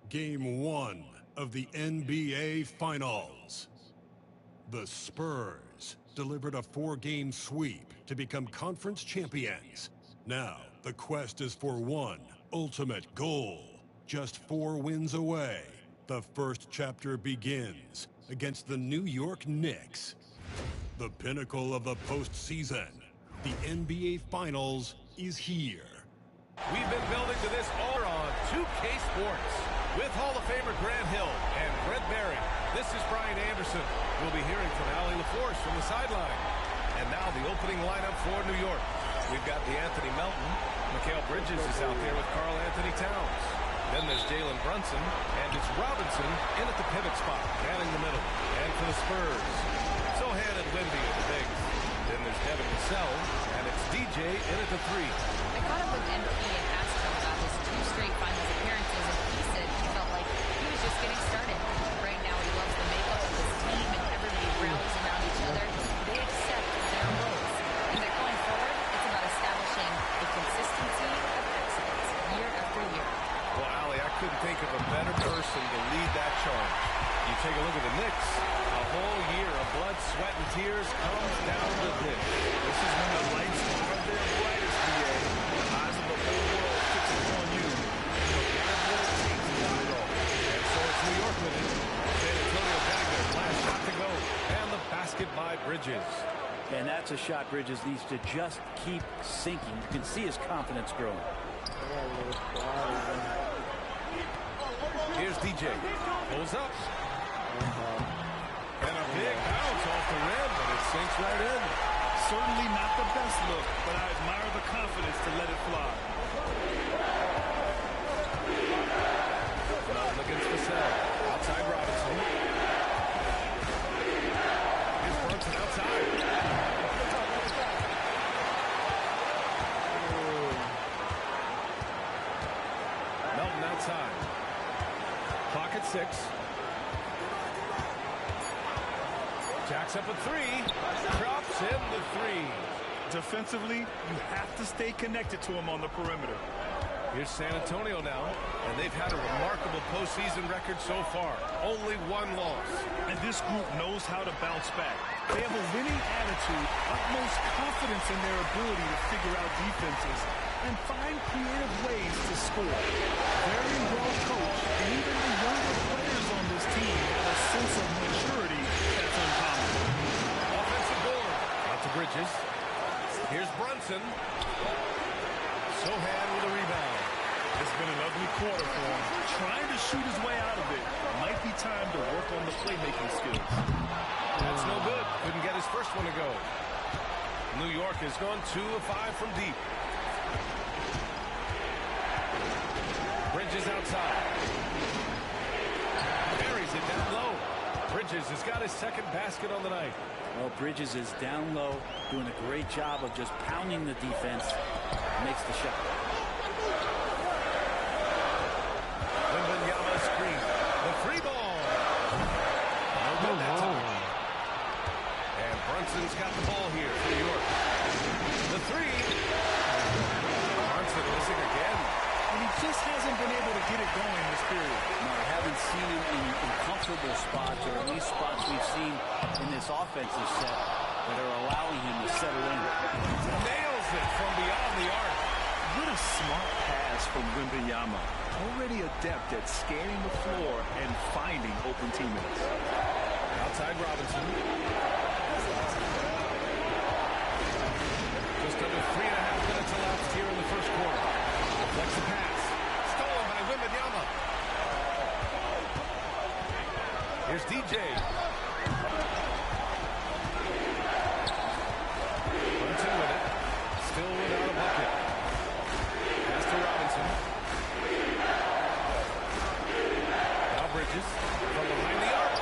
Game 1 of the NBA Finals. The Spurs delivered a 4-game sweep to become conference champions. Now, the quest is for one ultimate goal. Just 4 wins away. The first chapter begins against the New York Knicks. The pinnacle of the postseason, the NBA Finals, is here. We've been building to this all on 2K Sports. With Hall of Famer Grant Hill and Fred Berry, this is Brian Anderson. We'll be hearing from Allie LaForce from the sideline. And now the opening lineup for New York. We've got the Anthony Melton. Mikal Bridges is out there with Karl Anthony Towns. Then there's Jalen Brunson, and it's Robinson in at the pivot spot, manning the middle. And for the Spurs, Sohan and Wemby at the bigs. Then there's Devin Vassell, and it's DJ in at the 3. I caught up with MP and asked him about his 2 straight finals appearances, and he said he felt like he was just getting started. Right now he loves the makeup of his team, and everybody rallies around each other. They accept their roles. And that going forward, it's about establishing a consistency of excellence year after year. Well, Allie, I couldn't think of a better person to lead that charge. You take a look at the Knicks, a whole year of blood, sweat, and tears comes down the ditch. This is when the lights are their brightest, DA. The eyes of the whole world fixing on you. And so it's New York with it. San Antonio getting their last shot to go. And the basket by Bridges. And that's a shot Bridges needs to just keep sinking. You can see his confidence growing. Here's DJ. Pulls up. And a big bounce off the rim, but it sinks right in. Certainly not the best look, but I admire the confidence to let it fly. Melton against Vassell. Outside Robinson. Here's Brunson outside. Melton outside. Clock at 6. Jacks up a 3. Drops in the 3. Defensively, you have to stay connected to him on the perimeter. Here's San Antonio now, and they've had a remarkable postseason record so far. Only 1 loss. And this group knows how to bounce back. They have a winning attitude, utmost confidence in their ability to figure out defenses and find creative ways to score. Very well coached, and even the younger players on this team have a sense of maturity that's uncommon. Offensive board. Out to Bridges. Here's Brunson. Sohan with a rebound. It's been an ugly quarter for him. Trying to shoot his way out of it. Might be time to work on the playmaking skills. That's no good. Couldn't get his first one to go. New York has gone 2 of 5 from deep. Bridges outside. Buries it down low. Bridges has got his second basket on the night. Well, Bridges is down low, doing a great job of just pounding the defense. Makes the shot. Wembanyama screen. The free ball. No good that time. And Brunson's got the ball here for New York. The 3. Brunson missing again. And he just hasn't been able to get it going this period. No, I haven't seen him in comfortable spots, or at least spots we've seen in this offensive set that are allowing him to settle in. Nails it from beyond the arc. What a smart pass from Wembanyama. Already adept at scanning the floor and finding open teammates. Outside Robinson. Just under 3.5 minutes elapsed here in the first quarter. Deflects the pass. Stolen by Wembanyama. Here's DJ. Brunson with it. Still without a bucket. Pass to Robinson. Now Bridges from behind the arc.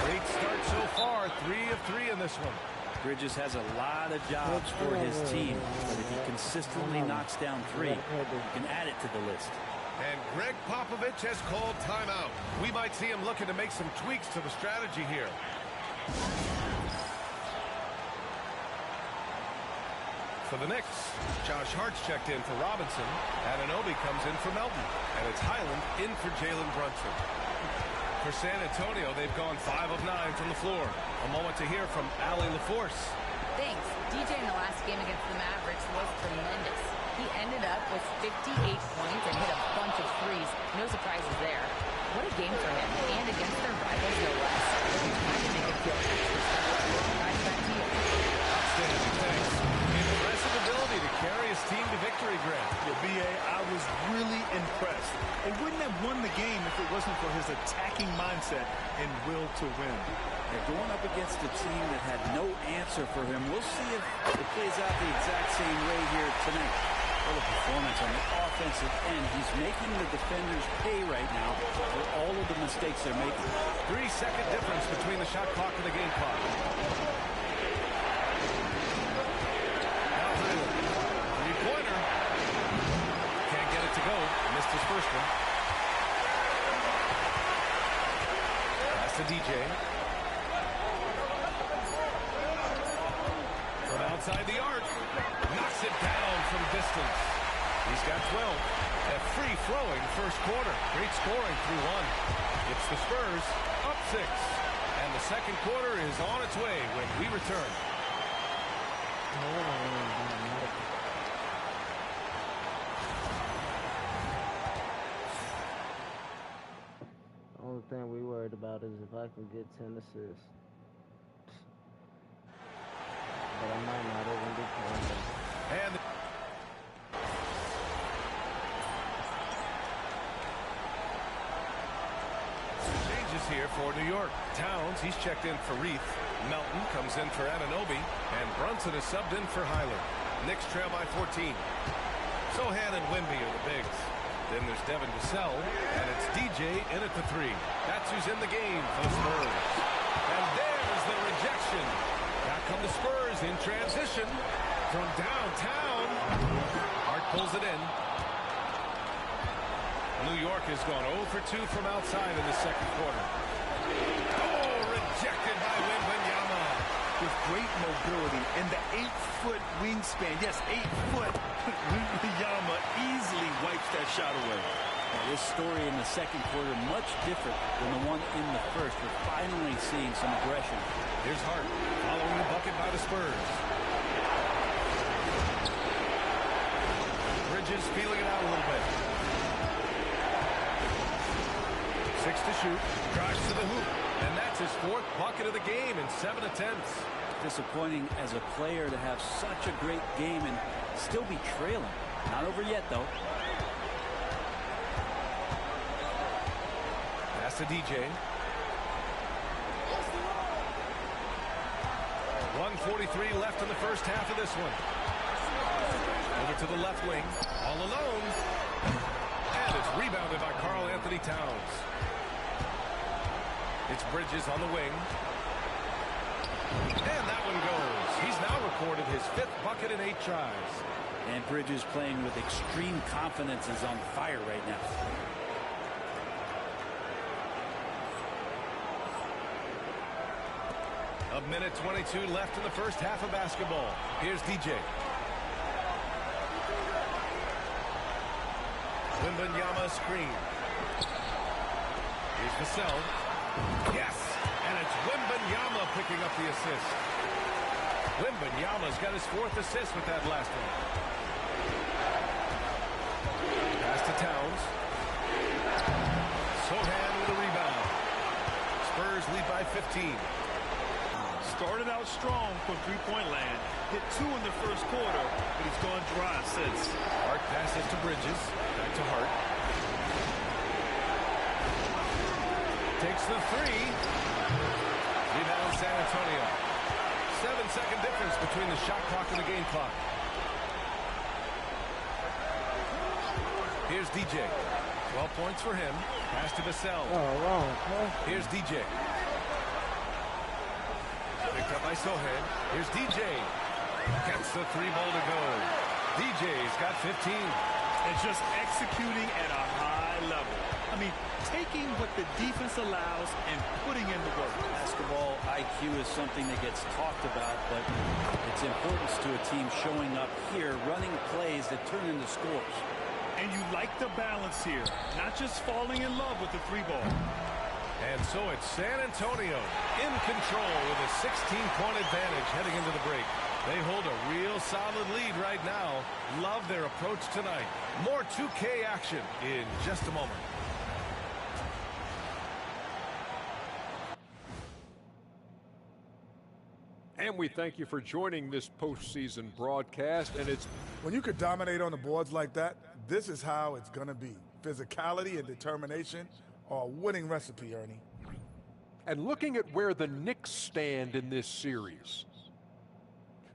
Great start so far. 3 of 3 in this one. Bridges has a lot of jobs for his team, but if he consistently knocks down 3, you can add it to the list. And Greg Popovich has called timeout. We might see him looking to make some tweaks to the strategy here. For the Knicks, Josh Hart's checked in for Robinson. Anunoby comes in for Melton. And it's Highland in for Jalen Brunson. For San Antonio, they've gone 5 of 9 from the floor. A moment to hear from Allie LaForce. Thanks. DJ in the last game against the Mavericks was tremendous. He ended up with 58 points and hit a bunch of threes. No surprises there. What a game for him, and against their rivals, no less. Trying to make it feel extra special. Guys, back to you. Outstanding, thanks. Impressive ability to carry his team to victory, Grant. Yeah, B.A., I was really impressed. They wouldn't have won the game if it wasn't for his attacking mindset and will to win. They're going up against a team that had no answer for him. We'll see if it plays out the exact same way here tonight. What a performance on the offensive end. He's making the defenders pay right now for all of the mistakes they're making. 3-second difference between the shot clock and the game clock. Now through. Three-pointer. Can't get it to go. Missed his first one. Pass to DJ. From outside the arc. Knocks it down from distance. He's got 12. A free-flowing first quarter. Great scoring through 1. It's the Spurs up 6. And the second quarter is on its way when we return. The only thing we worried about is if I can get 10 assists. But I might not even be playing. And changes here for New York. Towns, he's checked in for Reith. Melton comes in for Anunoby. And Brunson is subbed in for Highland. Knicks trail by 14. Sohan and Wemby are the bigs. Then there's Devin Vassell. And it's DJ in at the 3. That's who's in the game for the Spurs. And there's the rejection. Back come the Spurs in transition from downtown. Hart pulls it in. New York has gone 0 for 2 from outside in the second quarter. Oh, rejected by Wembanyama. With great mobility and the 8-foot wingspan. Yes, 8 foot. Wembanyama easily wipes that shot away. This story in the second quarter much different than the one in the first. We're finally seeing some aggression. Here's Hart following the bucket by the Spurs. Bridges feeling it out a little bit. 6 to shoot. Drives to the hoop. And that's his 4th bucket of the game in 7 attempts. Disappointing as a player to have such a great game and still be trailing. Not over yet, though. Pass to DJ. 1:43 left in the first half of this one. Over to the left wing. All alone. And it's rebounded by Karl Anthony Towns. It's Bridges on the wing. And that one goes. He's now recorded his 5th bucket in 8 tries. And Bridges playing with extreme confidence is on fire right now. A minute 22 left in the first half of basketball. Here's DJ. Wembanyama screen. Here's Vassell. Yes! And it's Wembanyama picking up the assist. Wembanyama's got his 4th assist with that last one. Pass to Towns. Sohan with a rebound. Spurs lead by 15. Started out strong from three-point land. Hit 2 in the first quarter, but he's gone dry since. Hart passes to Bridges. Back to Hart. Takes the 3. Rebound San Antonio. 7-second difference between the shot clock and the game clock. Here's DJ. 12 points for him. Pass to Vassell. Oh, wrong. Here's DJ. Picked up by Sohan. Here's DJ. Gets the 3 ball to go. DJ's got 15. And just executing at a high level. I I mean, taking what the defense allows and putting in the work. Basketball IQ is something that gets talked about, but its importance to a team showing up here, running plays that turn into scores. And you like the balance here, not just falling in love with the three ball. And so it's San Antonio in control with a 16-point advantage heading into the break. They hold a real solid lead right now. Love their approach tonight. More 2K action in just a moment. And we thank you for joining this postseason broadcast. And it's when you could dominate on the boards like that, this is how it's going to be. Physicality and determination are a winning recipe, Ernie. And looking at where the Knicks stand in this series,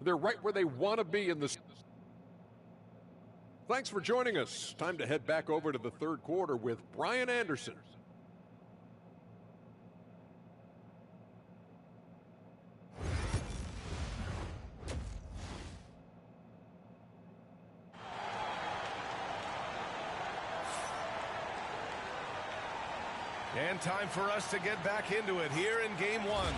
they're right where they want to be in this. Thanks for joining us. Time to head back over to the third quarter with Brian Anderson. And time for us to get back into it here in game one.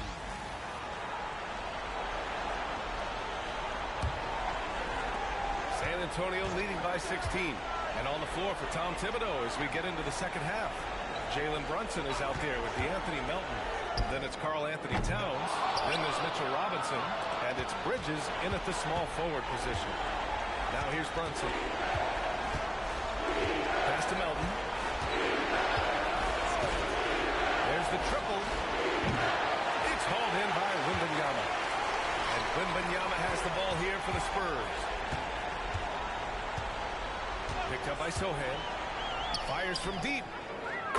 San Antonio leading by 16. And on the floor for Tom Thibodeau as we get into the second half. Jalen Brunson is out there with DeAnthony Melton. Then it's Karl Anthony Towns. Then there's Mitchell Robinson. And it's Bridges in at the small forward position. Now here's Brunson. Pass to Melton. There's the triple. It's hauled in by Wembanyama. And Wembanyama has the ball here for the Spurs. Picked up by Sohan. Fires from deep.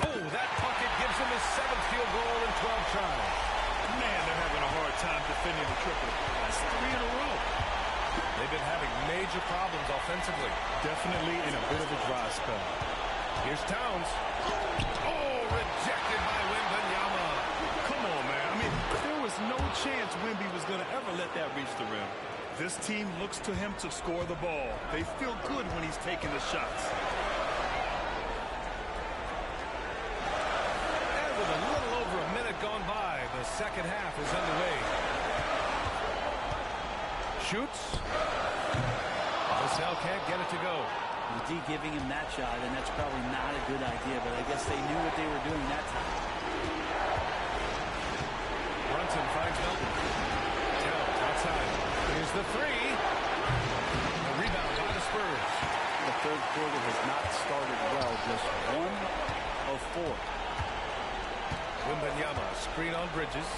Oh, that bucket gives him his 7th field goal in 12 tries. Man, they're having a hard time defending the triple. That's 3 in a row. They've been having major problems offensively. Definitely in a bit of a dry spell. Here's Towns. Oh, rejected by Wembanyama. Come on, man. I mean, there was no chance Wemby was going to ever let that reach the rim. This team looks to him to score the ball. They feel good when he's taking the shots. And with a little over a minute gone by, the second half is underway. Shoots. Vassell can't get it to go. D giving him that shot, and that's probably not a good idea, but I guess they knew what they were doing that time. Brunson finds Melton. Towns outside. Here's the three. A rebound by the Spurs. The third quarter has not started well, just 1 of 4. Wembanyama, screen on Bridges.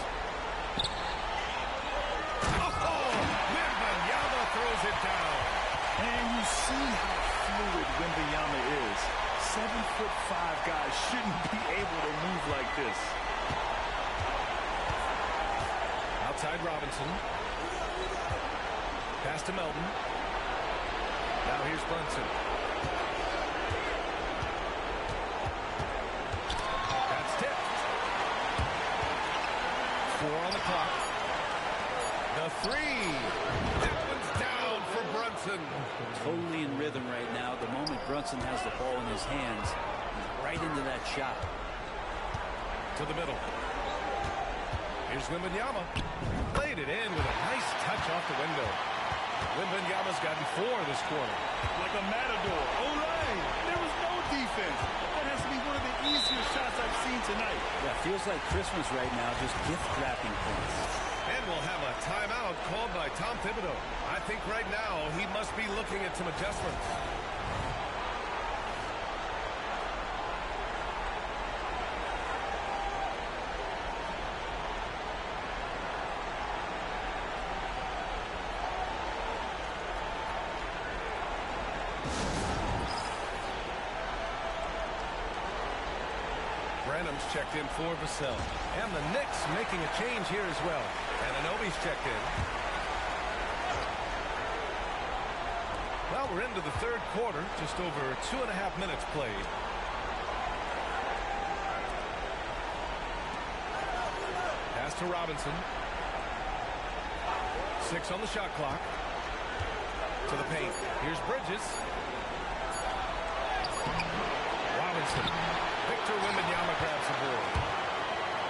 Oh, Wembanyama throws it down. And you see how fluid Wembanyama is. 7'5" guys shouldn't be able to move like this. Outside Robinson. Pass to Melton. Now here's Brunson. That's tipped. 4 on the clock. The three. That one's down for Brunson. Totally in rhythm right now. The moment Brunson has the ball in his hands, he's right into that shot. To the middle. Here's Wembanyama. Played it in with a nice touch off the window. Wembanyama's gotten 4 this quarter. Like a matador. Olay! There was no defense. That has to be one of the easiest shots I've seen tonight. Yeah, feels like Christmas right now, just gift wrapping points. And we'll have a timeout called by Tom Thibodeau. I think right now he must be looking at some adjustments. Branham's checked in for Vassell. And the Knicks making a change here as well. And Anunoby's checked in. Well, we're into the third quarter. Just over 2.5 minutes played. Pass to Robinson. 6 on the shot clock. To the paint. Here's Bridges. Robinson. Picked Victor Wembanyama grabs the board.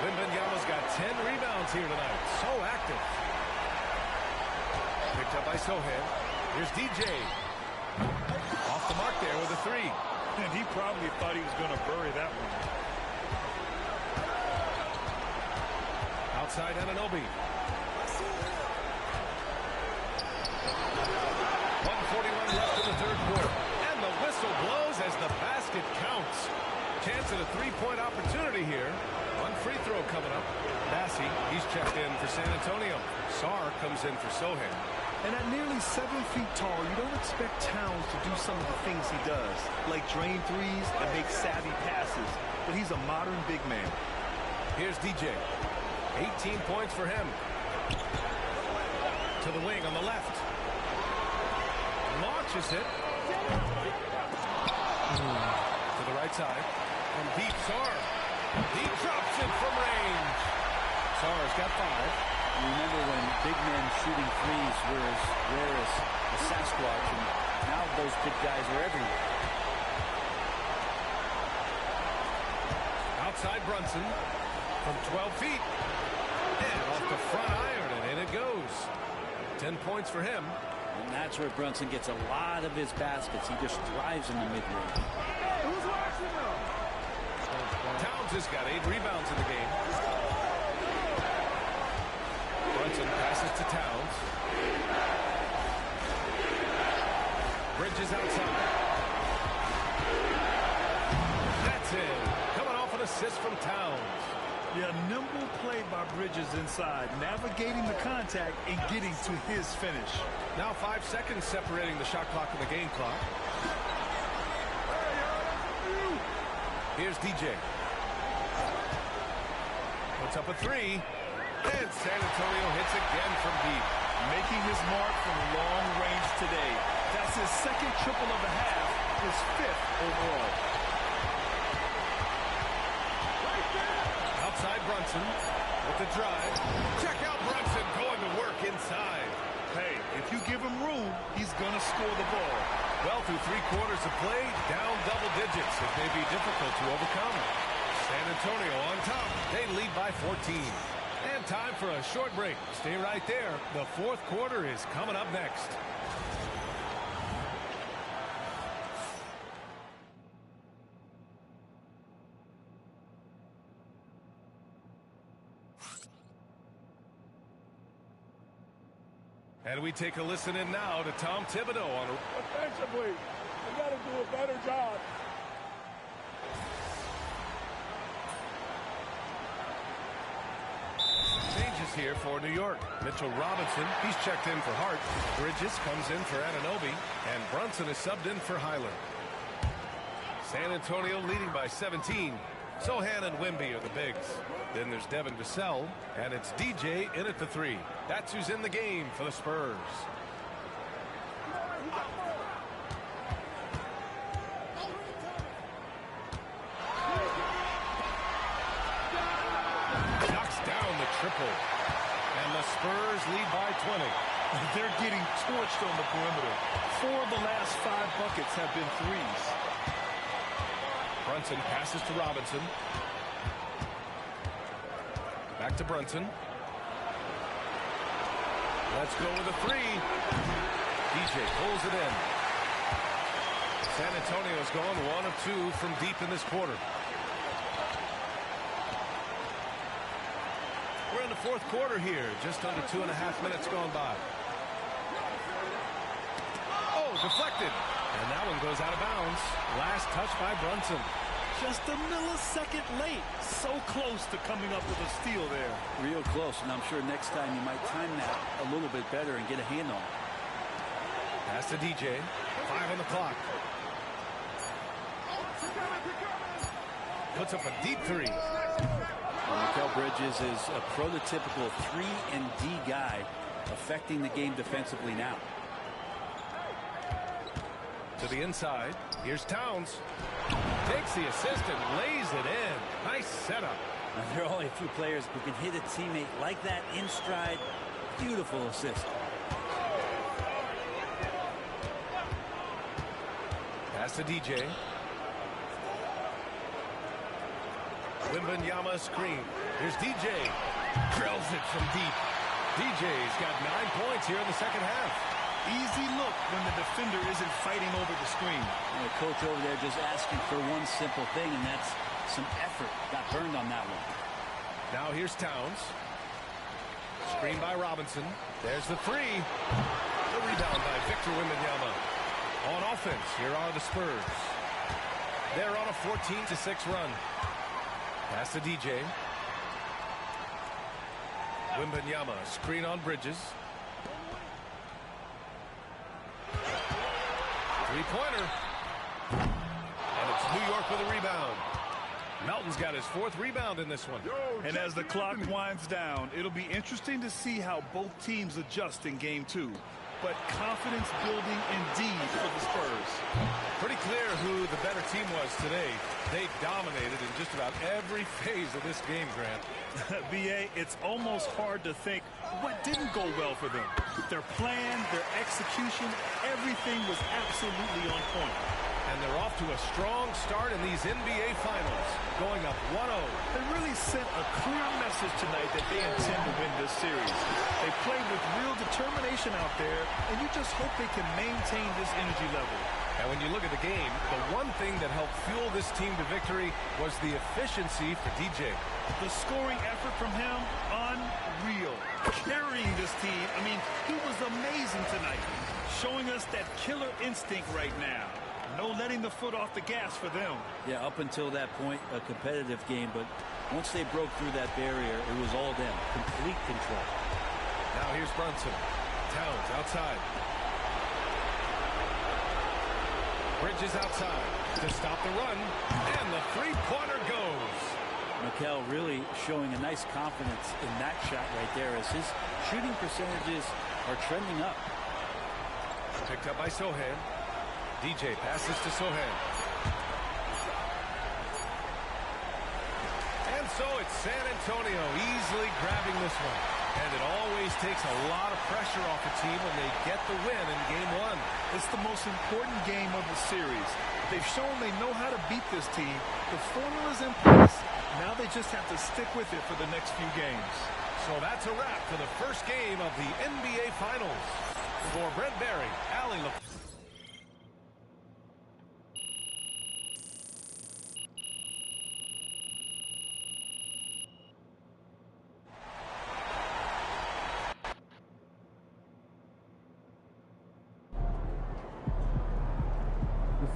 Wembanyama's got 10 rebounds here tonight. So active. Picked up by Sohan. Here's DJ. Off the mark there with a three. And he probably thought he was going to bury that one. Outside Anunoby. 1:41 left in the third quarter. And the whistle blows as the basket counts. Chance at a three-point opportunity here. One free throw coming up. Massey, he's checked in for San Antonio. Sarr comes in for Sohan. And at nearly 7 feet tall, you don't expect Towns to do some of the things he does, like drain threes and make savvy passes. But he's a modern big man. Here's DJ. 18 points for him. To the wing on the left. Launches it. To the right side. From deep, Sarr. He drops it from range. Sarr's got 5. Remember when big men shooting threes were as rare as the Sasquatch, and now those big guys are everywhere. Outside Brunson from 12 feet. And off the front iron, and in it goes. 10 points for him. And that's where Brunson gets a lot of his baskets. He just thrives in the mid-range. Towns has got 8 rebounds in the game. Brunson passes to Towns. Bridges outside. That's it. Coming off an assist from Towns. Yeah, nimble play by Bridges inside, navigating the contact and getting to his finish. Now 5 seconds separating the shot clock and the game clock. Here's DJ. Puts up a 3. And San Antonio hits again from deep. Making his mark from long range today. That's his second triple of the half, his 5th overall. Outside Brunson with the drive. Check out Brunson going to work inside. Hey, if you give him room, he's going to score the ball. Well, through 3 quarters of play, down double digits. It may be difficult to overcome. San Antonio on top. They lead by 14. And time for a short break. Stay right there. The fourth quarter is coming up next. And we take a listen in now to Tom Thibodeau on Offensively, we got to do a better job. Changes here for New York. Mitchell Robinson, he's checked in for Hart. Bridges comes in for Anunoby. And Brunson is subbed in for Hyland. San Antonio leading by 17. Sohan and Wemby are the bigs. Then there's Devin Vassell, and it's DJ in at the 3. That's who's in the game for the Spurs. Knocks down the triple. And the Spurs lead by 20. They're getting torched on the perimeter. 4 of the last 5 buckets have been threes. Brunson passes to Robinson. Back to Brunson. Let's go with a 3. DJ pulls it in. San Antonio's gone 1 of 2 from deep in this quarter. We're in the fourth quarter here. Just under 2.5 minutes gone by. Oh, deflected. And that one goes out of bounds. Last touch by Brunson. Just a millisecond late. So close to coming up with a steal there. Real close, and I'm sure next time you might time that a little bit better and get a hand on it. Pass to DJ. 5 on the clock. Puts up a deep 3. Mikal Bridges is a prototypical 3-and-D guy, affecting the game defensively now. To the inside. Here's Towns. Takes the assist and lays it in. Nice setup. There are only a few players who can hit a teammate like that in stride. Beautiful assist. Pass to DJ. Wembanyama screen. Here's DJ. Drills it from deep. DJ's got 9 points here in the second half. Easy look when the defender isn't fighting over the screen. And the coach over there just asking for one simple thing, and that's some effort. Got burned on that one. Now here's Towns. Screen by Robinson. There's the three. The rebound by Victor Wembanyama. On offense, here are the Spurs. They're on a 14-6 run. Pass to DJ. Wembanyama, screen on Bridges. Three-pointer. And it's New York with a rebound. Melton's got his 4th rebound in this one. And as the clock winds down, it'll be interesting to see how both teams adjust in game 2. But confidence building indeed for the Spurs. Pretty clear who the better team was today. They dominated in just about every phase of this game, Grant. B.A., it's almost hard to think what didn't go well for them. Their plan, their execution, everything was absolutely on point. And they're off to a strong start in these NBA Finals, going up 1-0. They really sent a clear message tonight that they intend to win this series. They played with real determination out there, and you just hope they can maintain this energy level. And when you look at the game, the one thing that helped fuel this team to victory was the efficiency for DJ. The scoring effort from him, unreal. Carrying this team, I mean, he was amazing tonight, showing us that killer instinct right now. No letting the foot off the gas for them. Yeah, up until that point, a competitive game, but once they broke through that barrier, it was all them. Complete control. Now here's Brunson. Towns outside. Bridges outside to stop the run, and the three-pointer goes. Mikel really showing a nice confidence in that shot right there as his shooting percentages are trending up. Picked up by Sohan. DJ passes to Sohan. And so it's San Antonio easily grabbing this one. And it always takes a lot of pressure off a team when they get the win in game 1. It's the most important game of the series. They've shown they know how to beat this team. The formula's in place. Now they just have to stick with it for the next few games. So that's a wrap for the first game of the NBA Finals. For Brent Barry, Allie LaFleur.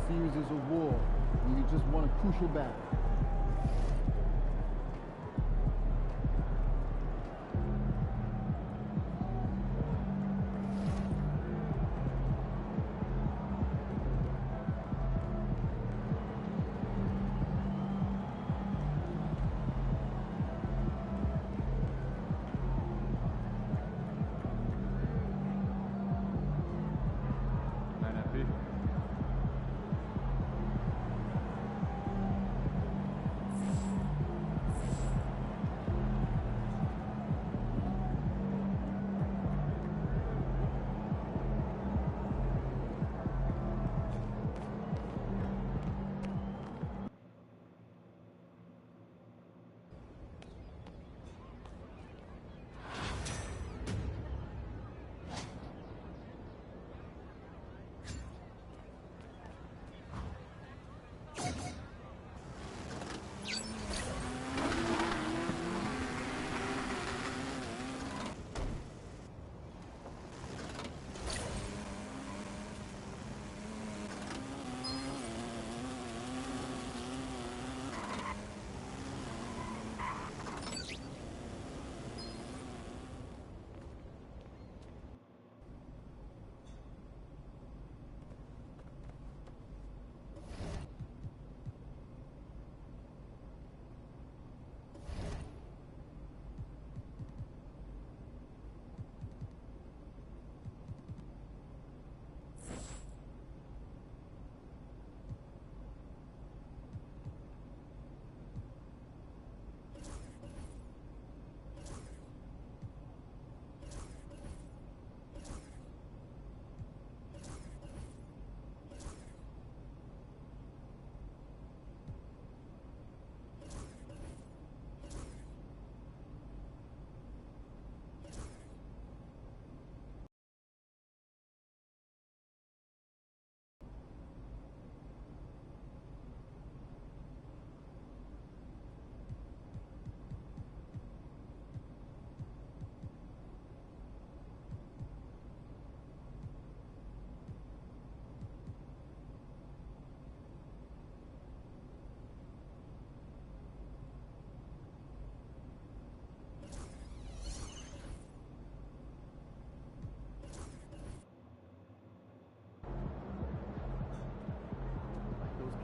Series is a war, and you just won a crucial battle.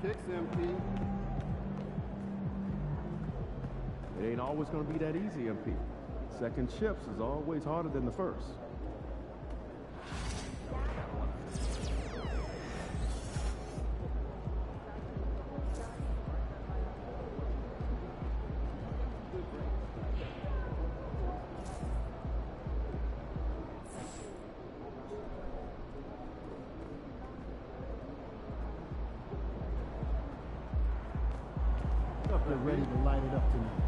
kicks, MP. It ain't always going to be that easy, MP. Second shifts is always harder than the first. They're ready to light it up tonight.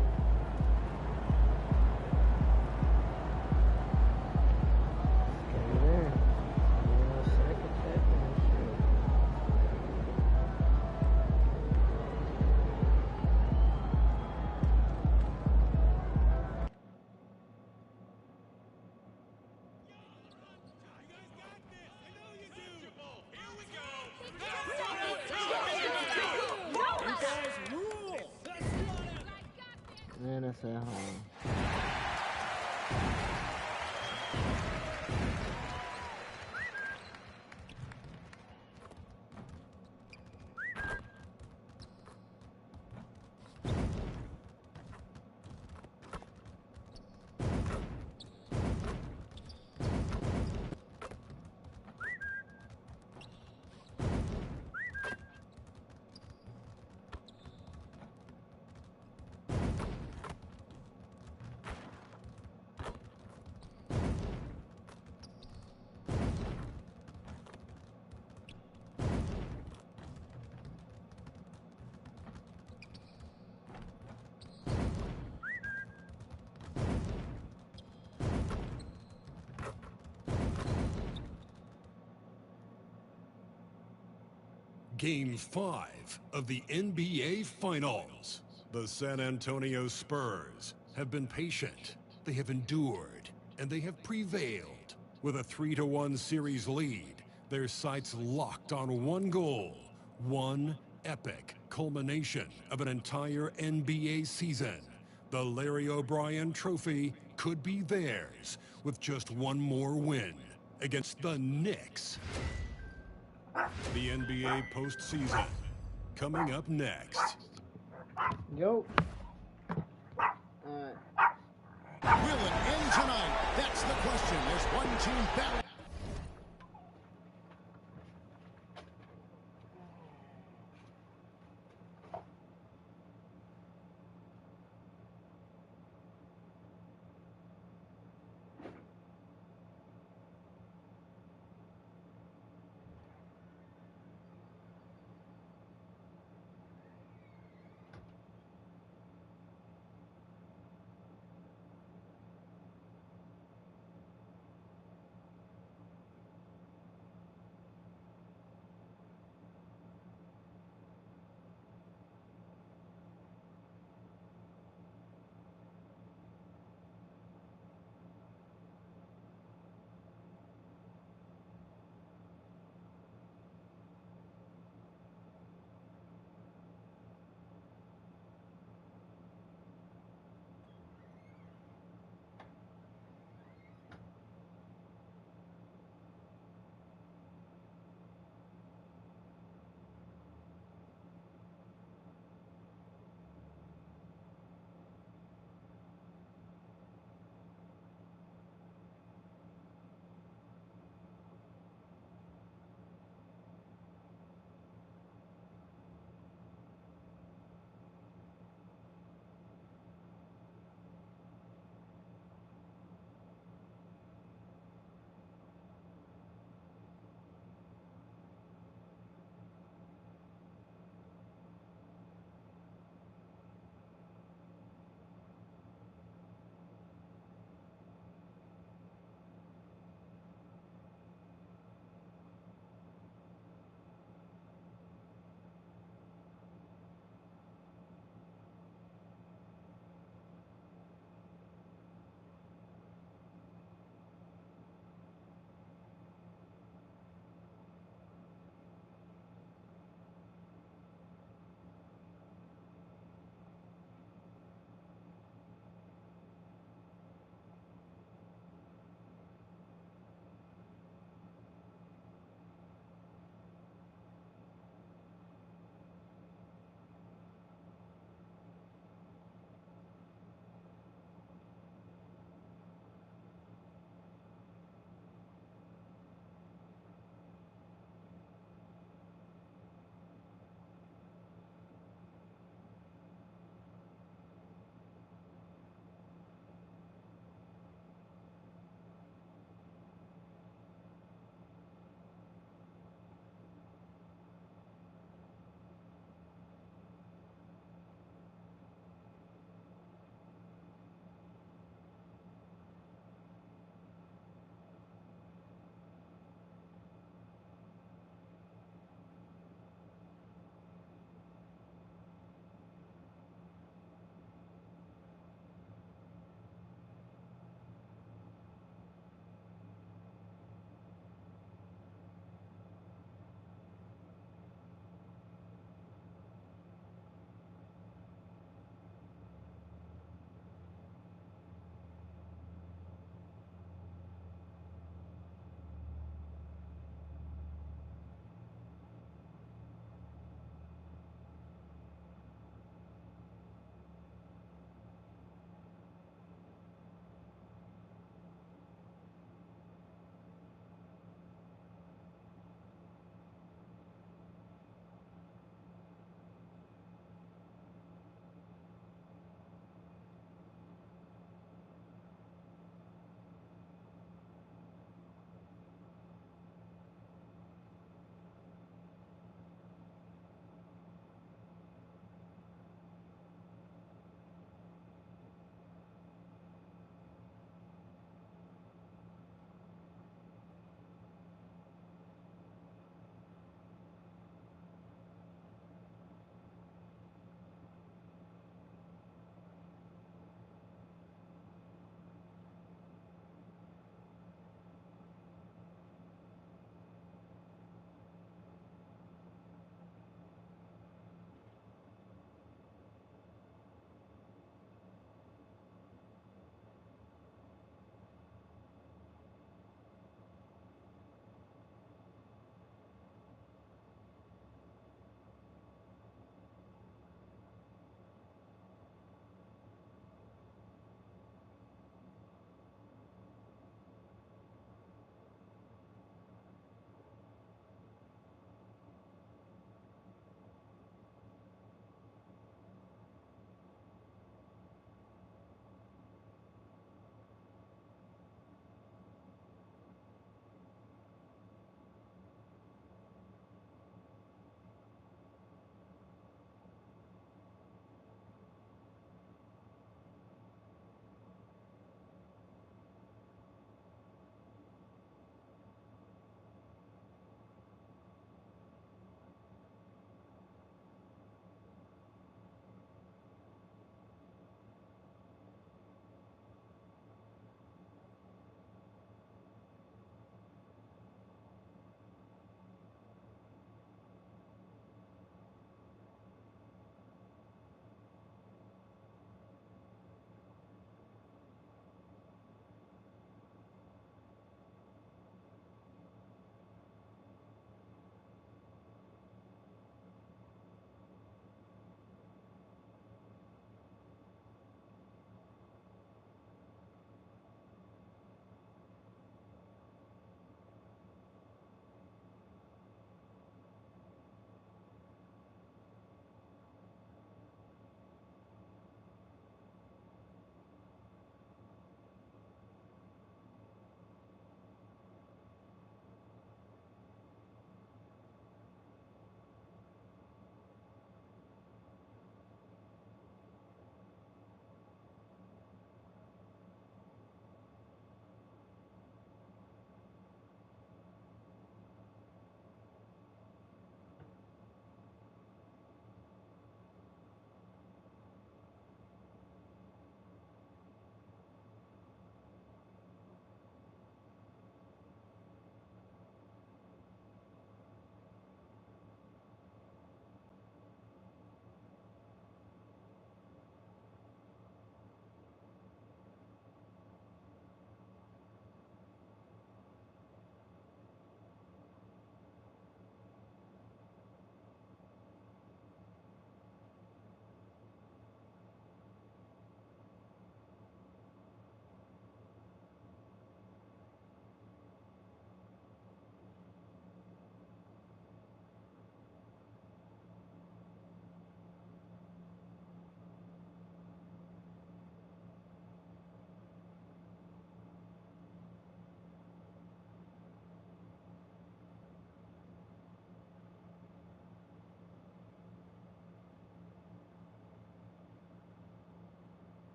Okay, there. Yeah, second check and shit. Man, that's at home. Game 5 of the NBA Finals. The San Antonio Spurs have been patient, they have endured, and they have prevailed. With a 3-1 series lead, their sights locked on one goal, one epic culmination of an entire NBA season. The Larry O'Brien Trophy could be theirs with just one more win against the Knicks. The NBA postseason coming up next. Yo. Will it end tonight? That's the question. There's one team battling.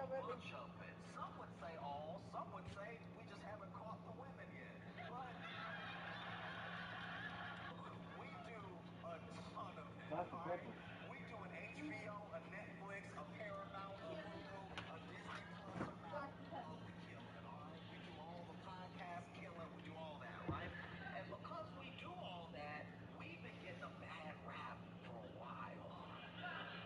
bunch of it. Some would say all, some would say we just haven't caught the women yet. But we do a ton of it. Right? We do an HBO, a Netflix, a Paramount, a Hulu, a Disney Plus amount of the killing. All right? We do all the podcast killing. We do all that, right? And because we do all that, we've been getting a bad rap for a while.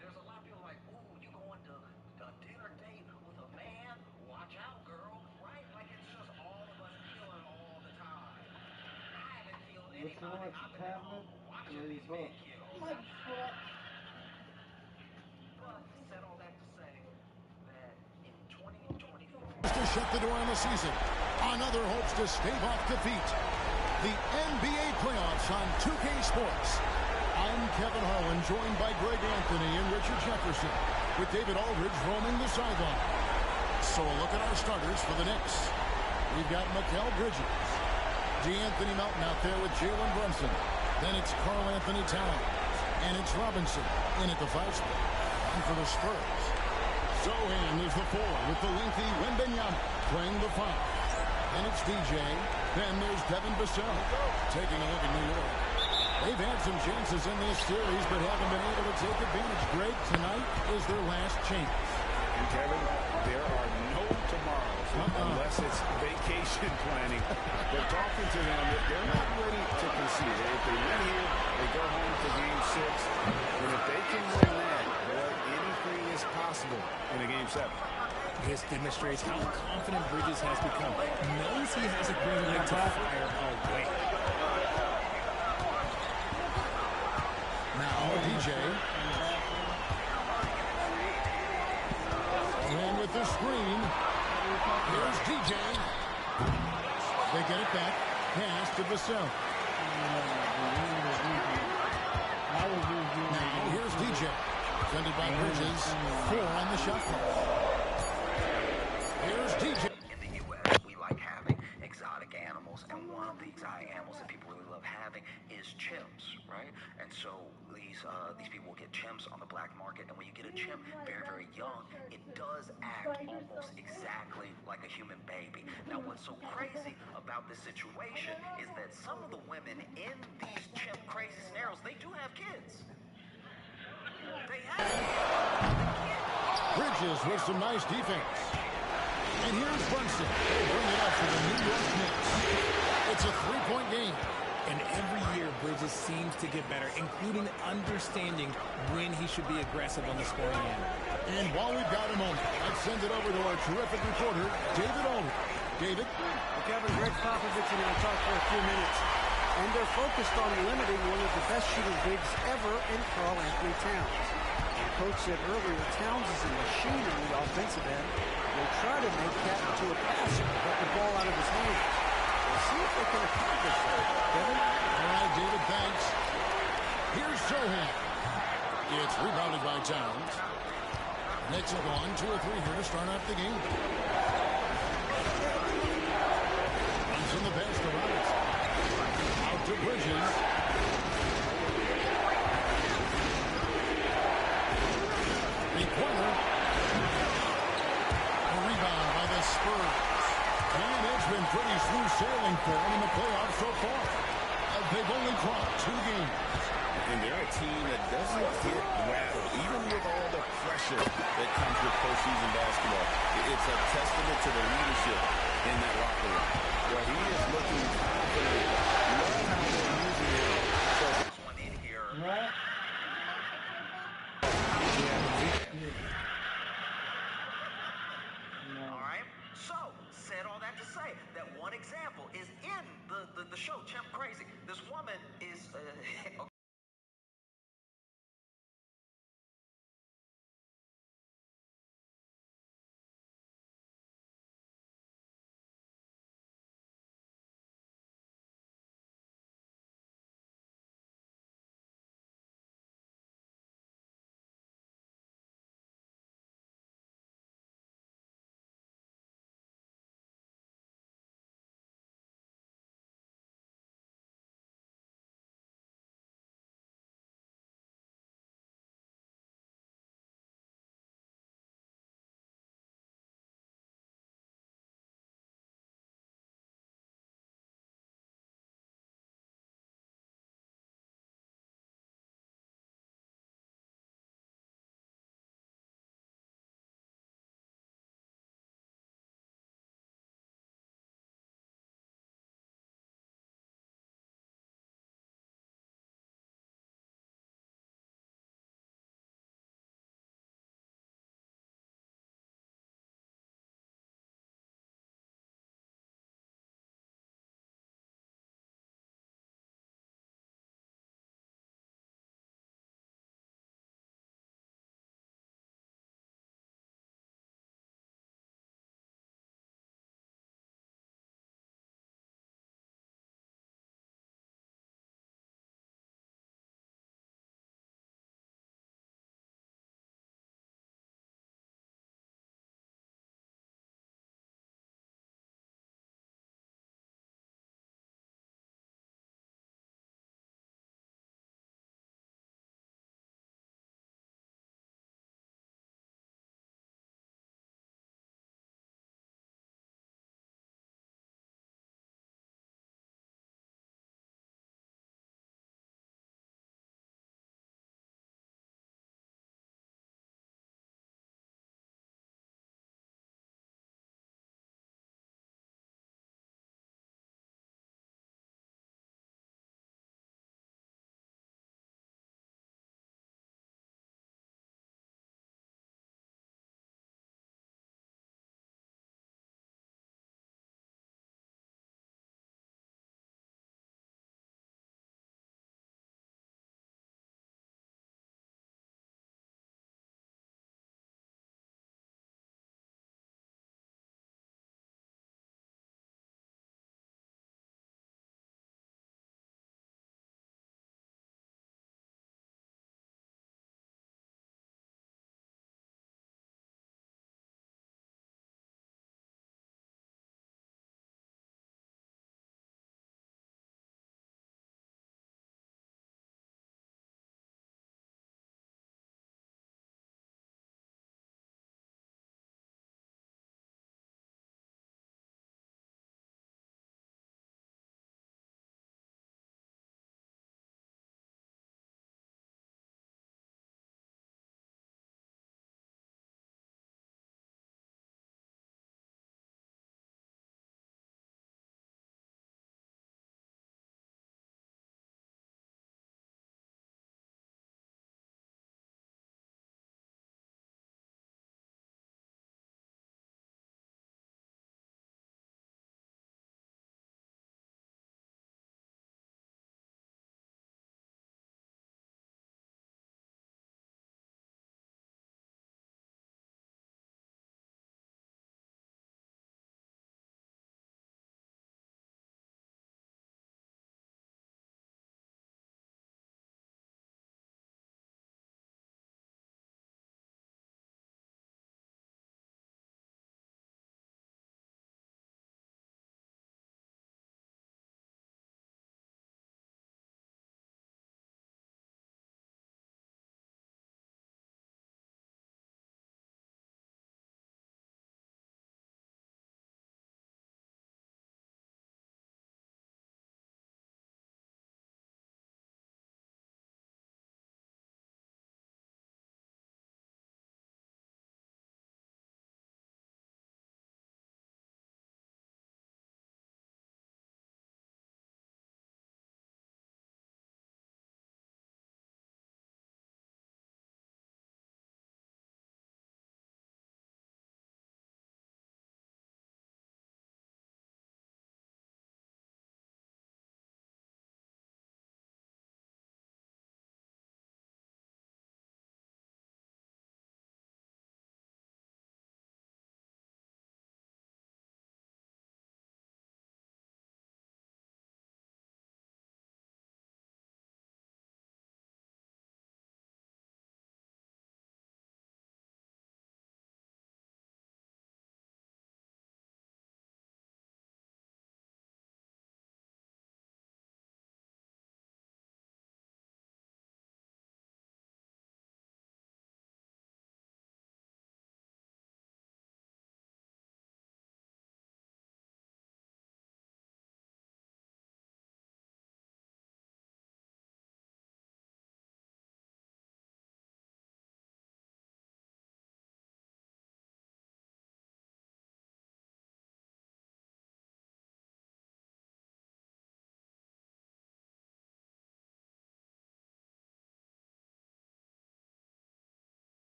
There's a lot of people like, ooh, you going to a dinner date with a man? Watch out, girl. Right? Like it's just all of us killing all the time. I haven't killed anybody. I've been at home watching these men kill. But said all that to say that in 2024. To shut the door on the season. Another hopes to stave off defeat. The NBA playoffs on 2K Sports. I'm Kevin Harlan, joined by Greg Anthony and Richard Jefferson, with David Aldridge roaming the sideline. So a look at our starters for the Knicks. We've got Mikal Bridges, DeAnthony Melton out there with Jalen Brunson. Then it's Karl Anthony Towns, and it's Robinson in at the 5 spot. And for the Spurs, Sohan is the 4 with the lengthy Wembanyama playing the 5. And it's DJ. Then there's Devin Vassell taking a look at New York. They've had some chances in this series, but haven't been able to take advantage. Greg, tonight is their last chance. And Kevin, there are no tomorrows unless it's vacation planning. They're talking to them. They're not ready to concede. If they win here, they go home to Game 6. And if they can win that, boy, anything is possible in a Game 7. This demonstrates how confident Bridges has become. Knows he has a green light to fire away. Now DJ. And with the screen, here's DJ. They get it back. Pass to Vassell. Now here's DJ. Defended by Bridges. 4 on the shot clock. Here's DJ. In the U.S., we like having exotic animals, and one of the exotic animals that people really love having is chimps, right? And so these people get chimps on the black market, and when you get a chimp very, very young, it does act almost exactly like a human baby. Now, what's so crazy about this situation is that some of the women in these chimp crazy scenarios, they do have kids. They have kids. Bridges with some nice defense. And here's Brunson. They bring it up for the New York Knicks. It's a 3-point game. And every year, Bridges seems to get better, including understanding when he should be aggressive on the scoring end. And while we've got a moment, let's send it over to our terrific reporter, David Aldridge. David? Well, Kevin, Greg Popovich and I talked for a few minutes, and they're focused on limiting one of the best shooting bigs ever in Karl Anthony Towns. The coach said earlier, Towns is a machine on the offensive end. They'll try to make Cat into a passer, get the ball out of his hands. We'll see if they can accomplish that. Kevin? All right, David, thanks. Here's Sohan. It's rebounded by Towns. Knicks have gone 2 or 3 here to start off the game. Runs in the pass to Robinson. Out to Bridges. The corner. A rebound by the Spurs. And it's been pretty smooth sailing for them in the playoffs so far. They've only dropped 2 games. And they're a team that doesn't get rattled, even with all the pressure that comes with postseason basketball. It's a testament to the leadership in that locker room. Well, he is looking confident. Love how they're using him. So this one in here. Right. All right. So, said all that to say that one example is in the show Chimp Crazy. This woman is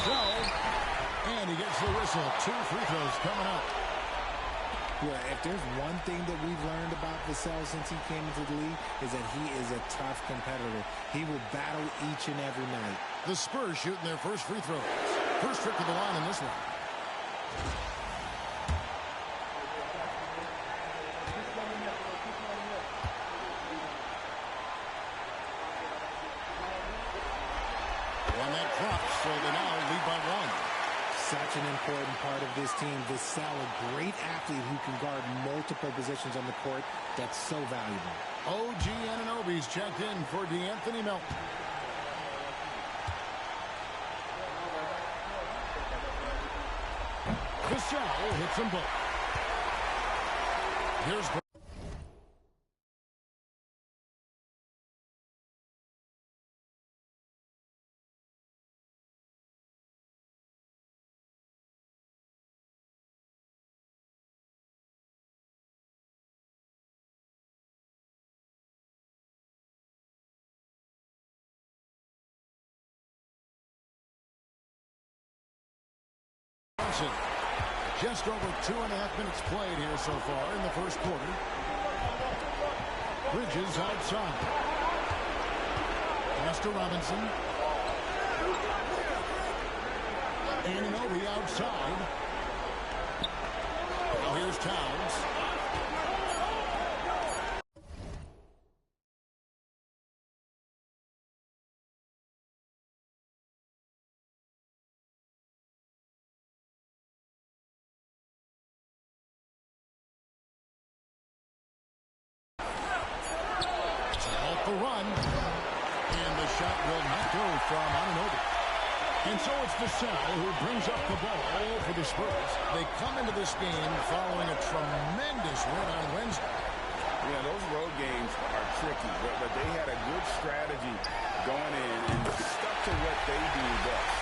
show. And he gets the whistle. 2 free throws coming up. Well, if there's one thing that we've learned about Vassell since he came into the league is that he is a tough competitor. He will battle each and every night. The Spurs shooting their first free throws. First trip to the line in this one. And that drops, so they now lead by 1. Such an important part of this team. Vassell, a great athlete who can guard multiple positions on the court. That's so valuable. OG Anunoby's checked in for DeAnthony Melton. Vassell hits them both. Here's just over 2.5 minutes played here so far in the first quarter. Bridges outside. Pass to Robinson. Anunoby outside. Now here's Towns. The run, and the shot will not go from Anunoby. And so it's Vassell who brings up the ball for the Spurs. They come into this game following a tremendous win on Wednesday. Yeah, those road games are tricky, but they had a good strategy going in and stuck to what they do best.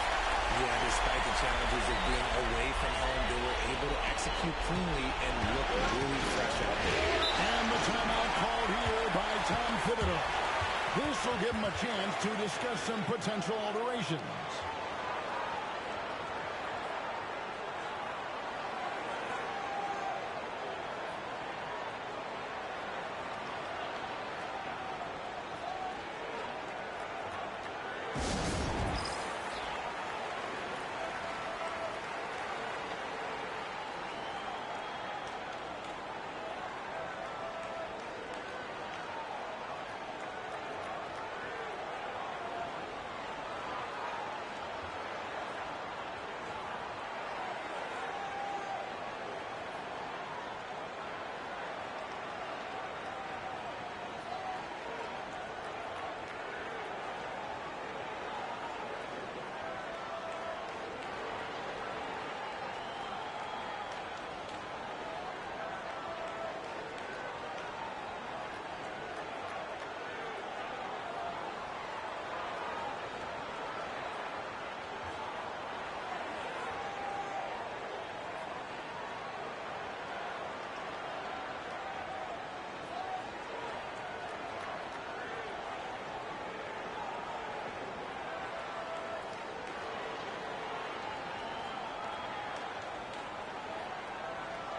Yeah, despite the challenges of being away from home, they were able to execute cleanly and look really fresh out there. And the timeout called here by Tom Thibodeau. This will give him a chance to discuss some potential alterations.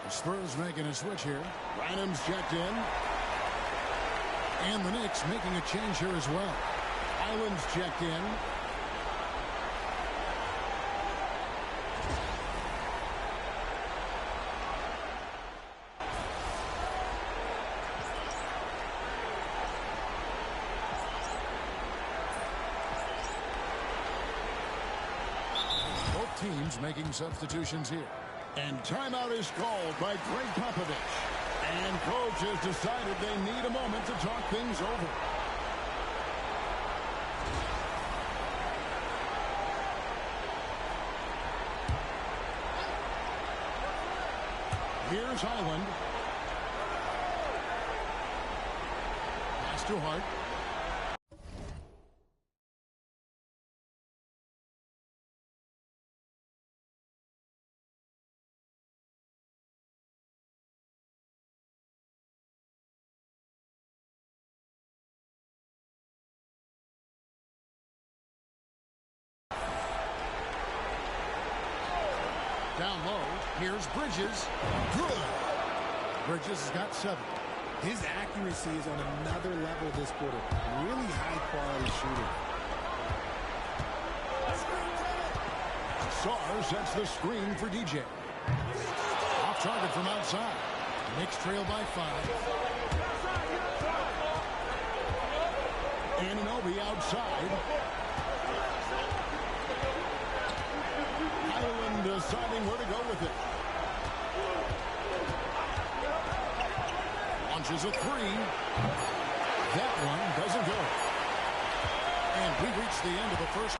The Spurs making a switch here. Rynham's checked in. And the Knicks making a change here as well. Island's checked in. Both teams making substitutions here. And timeout is called by Greg Popovich. And coach has decided they need a moment to talk things over. Here's Highland. Pass to Hart. Down low. Here's Bridges. Good. Bridges has got 7. His accuracy is on another level this quarter. Really high-quality shooter. Sarr sets the screen for DJ. Off target from outside. Knicks trail by 5. Anunoby outside. Ireland deciding where to go with it. Launches a 3. That one doesn't go. And we reach the end of the first.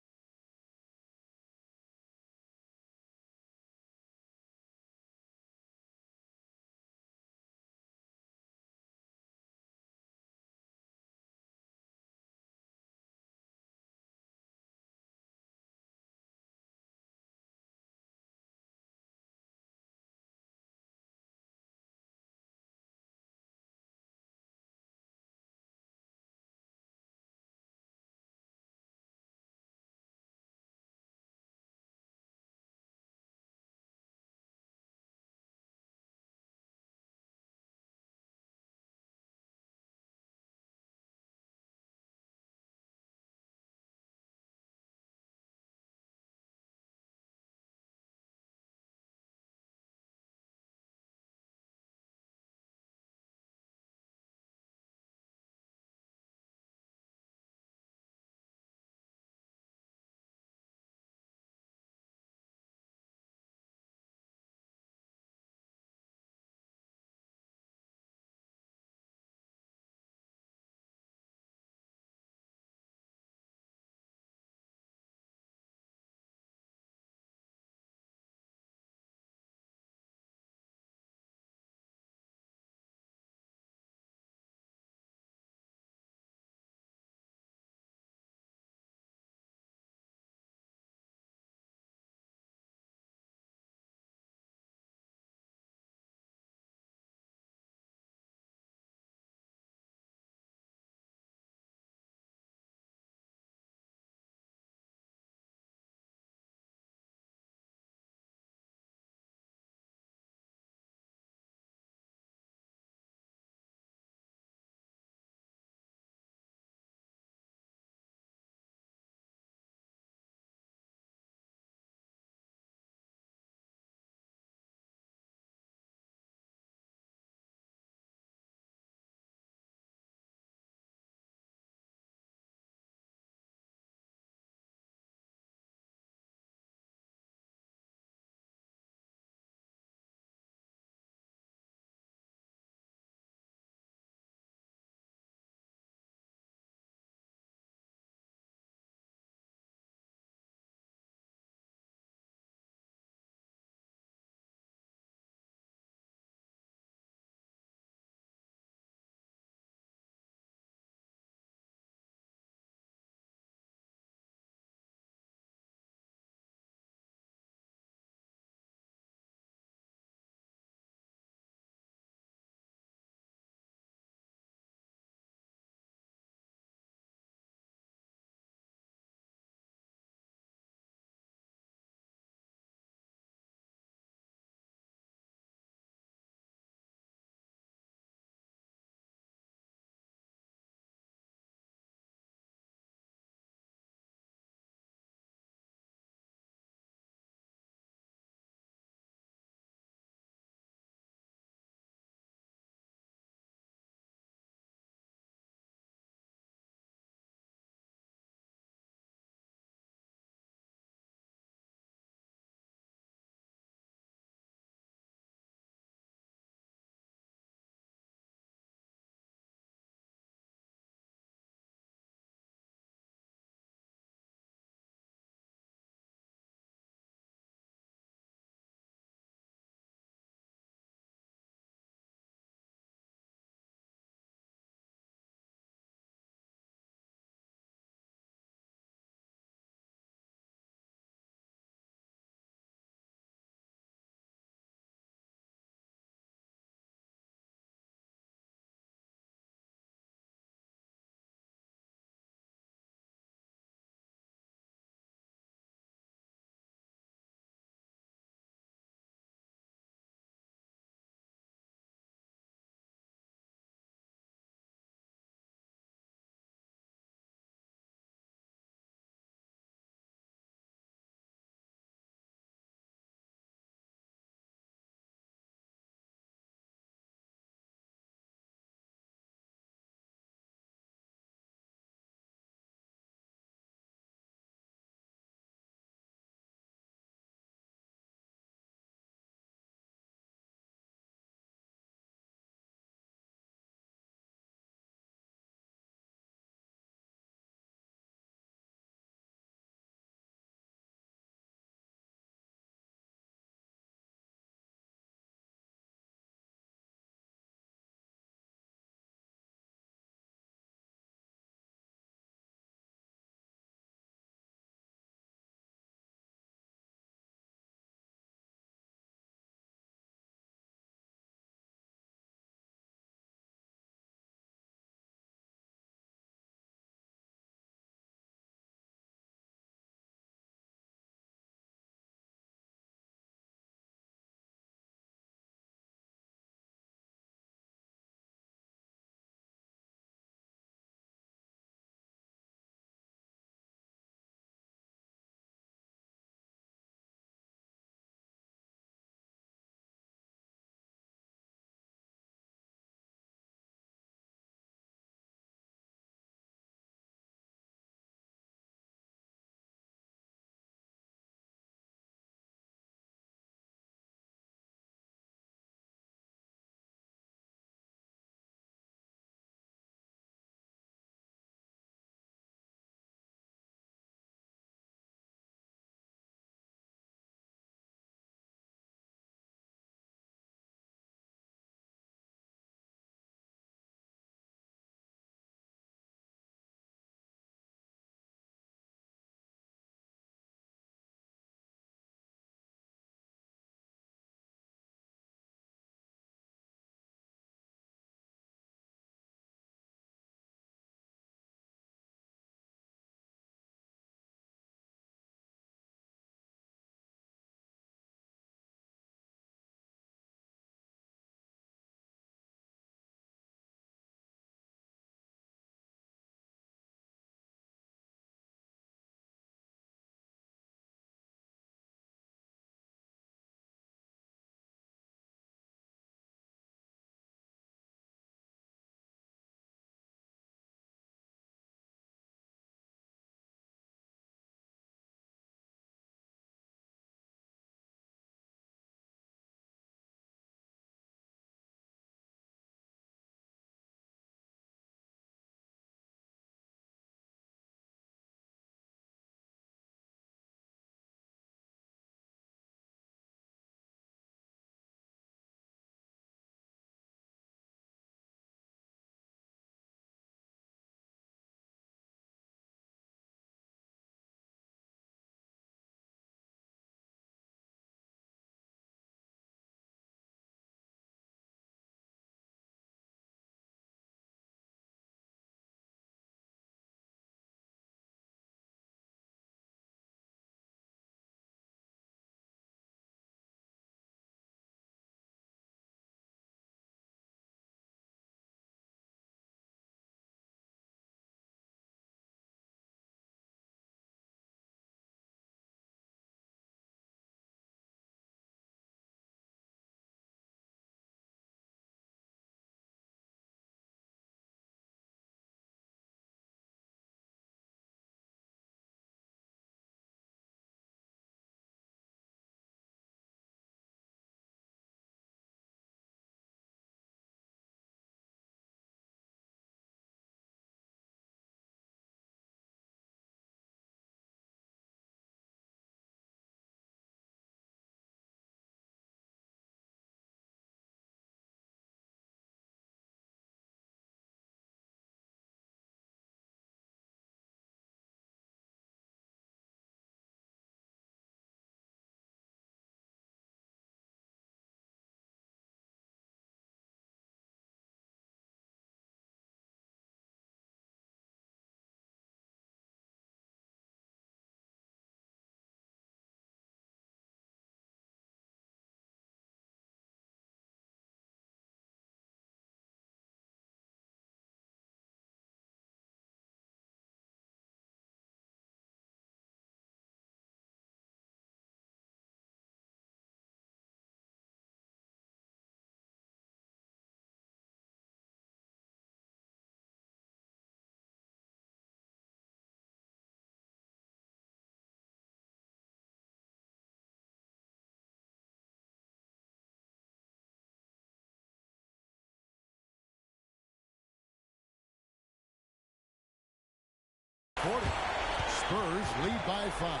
Spurs lead by 5.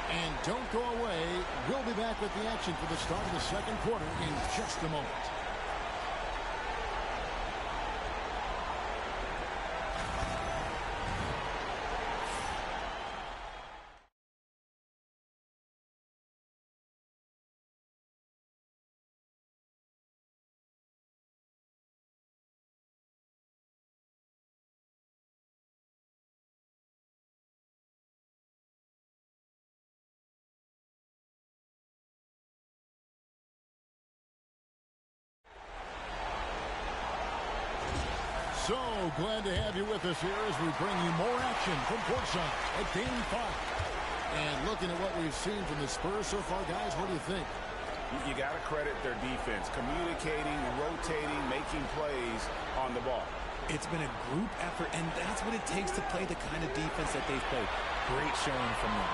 And don't go away. We'll be back with the action for the start of the second quarter in just a moment. So glad to have you with us here as we bring you more action from courtside at Game 5. And looking at what we've seen from the Spurs so far, guys, what do you think? You got to credit their defense, communicating, rotating, making plays on the ball. It's been a group effort, and that's what it takes to play the kind of defense that they've played. Great showing from them.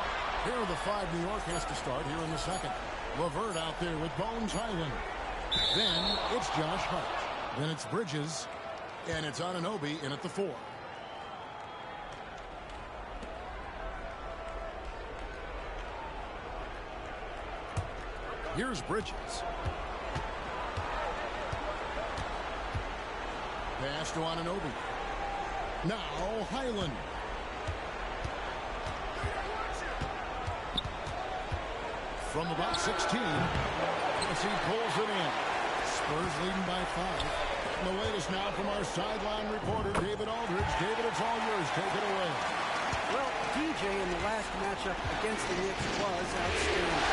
Here are the 5 New York has to start here in the second. Levert out there with Bones Highland. Then it's Josh Hart. Then it's Bridges. And it's Anunoby in at the 4. Here's Bridges. Pass to Anunoby. Now Highland. From about 16. As he pulls it in. Spurs leading by 5. The latest now from our sideline reporter, David Aldridge. David, it's all yours. Take it away. Well, DJ in the last matchup against the Knicks was outstanding.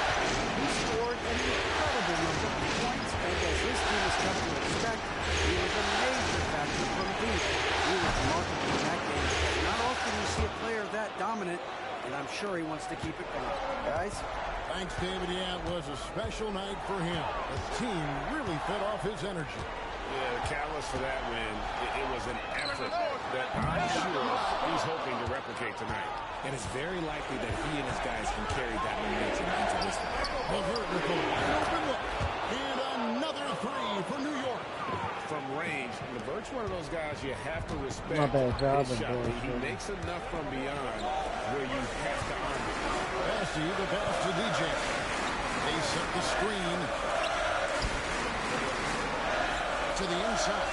He scored an incredible number of points, and as his team has come to expect, he was a major factor from deep. He was remarkable in that game. Not often you see a player that dominant, and I'm sure he wants to keep it going. Guys? Thanks, David. Yeah, it was a special night for him. The team really fed off his energy. Yeah, the catalyst for that win, it was an effort that I'm sure he's hoping to replicate tonight. And it's very likely that he and his guys can carry that momentum into this one. Levert with a wide open look. And another 3 for New York. From range, Levert's one of those guys you have to respect. My bad, his shot. He makes enough from beyond where you have to honor it. Passy, the pass to DJ. They set the screen. To the inside.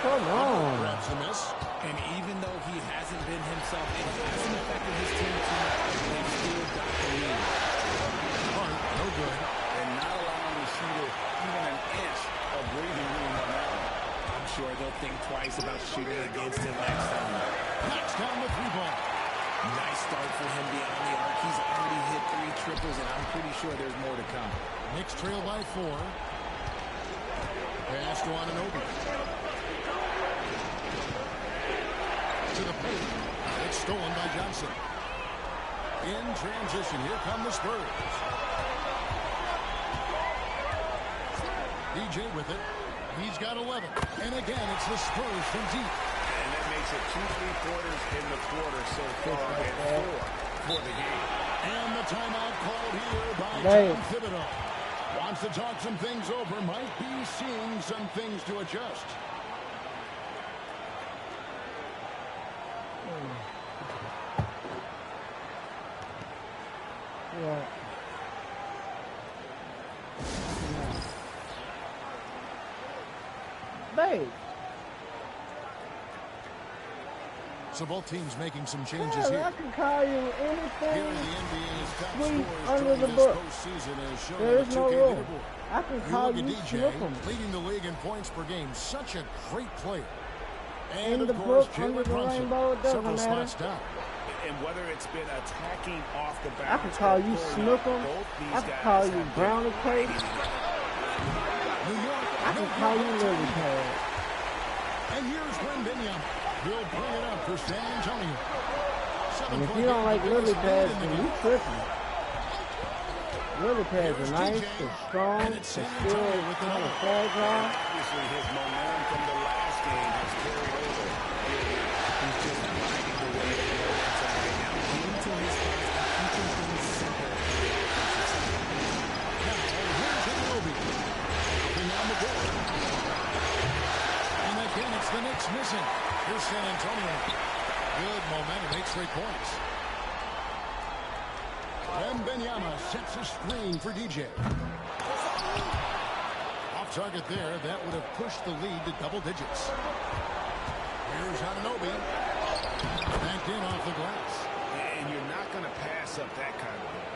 Come on. Grabs the miss. And even though he hasn't been himself, it hasn't affected his team too much. They've still got the lead. Hart, no good. And not allowing the shooter even an inch of breathing room on that one. I'm sure they'll think twice about shooting against him next time. Knocks down the 3-ball. Nice start for him beyond the arc. He's already hit 3 triples, and I'm pretty sure there's more to come. Knicks trail by 4. Pass to Anunoby. To the paint. It's stolen by Johnson. In transition, here come the Spurs. DJ with it. He's got 11. And again, it's the Spurs from deep. And that makes it 2 3-pointers in the quarter so far and 4 for the game. And the timeout called here by John Thibodeau. Wants to talk some things over. Might be seeing some things to adjust. Yeah. Babe. So both teams making some changes Yeah, here. I can call you anything. Here in the NBA's top Sweep scorers under during the this book. postseason is shown There on is the no 2K rule. leaderboard. I can You call look you at DJ, Snook'em. leading the league in points per game. Such a great player. In And the of course, book, under Jalen the Brunson, rainbow, it doesn't several matter. spots down. And whether it's been attacking off the bounce, I can call you Snook'em. I can call you Brownie Cake. New York, I can call you Lily Pad. And here's Wembanyama. He'll bring it up for San Antonio. And if you don't like lily pads, then you tripping. Lily pads are nice, they're strong, they're still kind of fragile. Obviously, his momentum from the last game has carried over. He's just riding the wave of momentum right now. Getting to his spots and keeping things simple. Now, here's Anunoby. Looking on the board. And again, it's the Knicks missing. Here's San Antonio. Good momentum, 8 straight points. Wembanyama sets a screen for DJ. Off target there, that would have pushed the lead to double digits. Here's Anunoby. Banked in off the glass. And you're not going to pass up that kind of thing.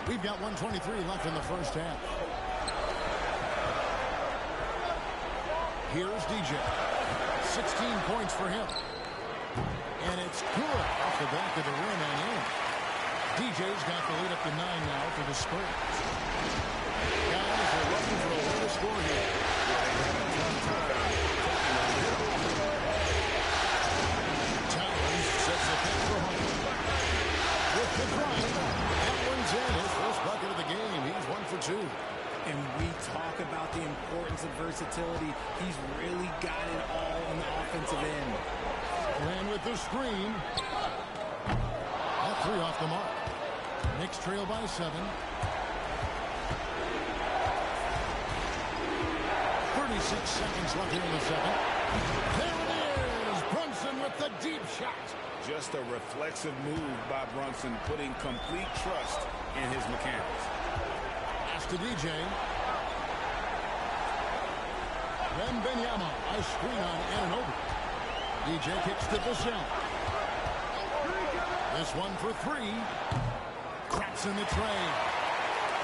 We've got 1:23 left in the first half. Here's DJ. 16 points for him. And it's good off the back of the rim and in. DJ's got the lead up to 9 now for the Spurs. Guys are looking for a way to score here. Towers sets the pick for Hunter. With the drive, that one's in. His first bucket of the game. He's 1 for 2. And we talk about the importance of versatility. He's really got it all on the offensive end. And with the screen. That 3 off the mark. Knicks trail by 7. 36 seconds left here in the second. There it is! Brunson with the deep shot. Just a reflexive move by Brunson, putting complete trust in his mechanics. Pass to DJ. Wembanyama, a screen on Anunoby. DJ kicks to Vassell. This one for 3. Cracks in the tray.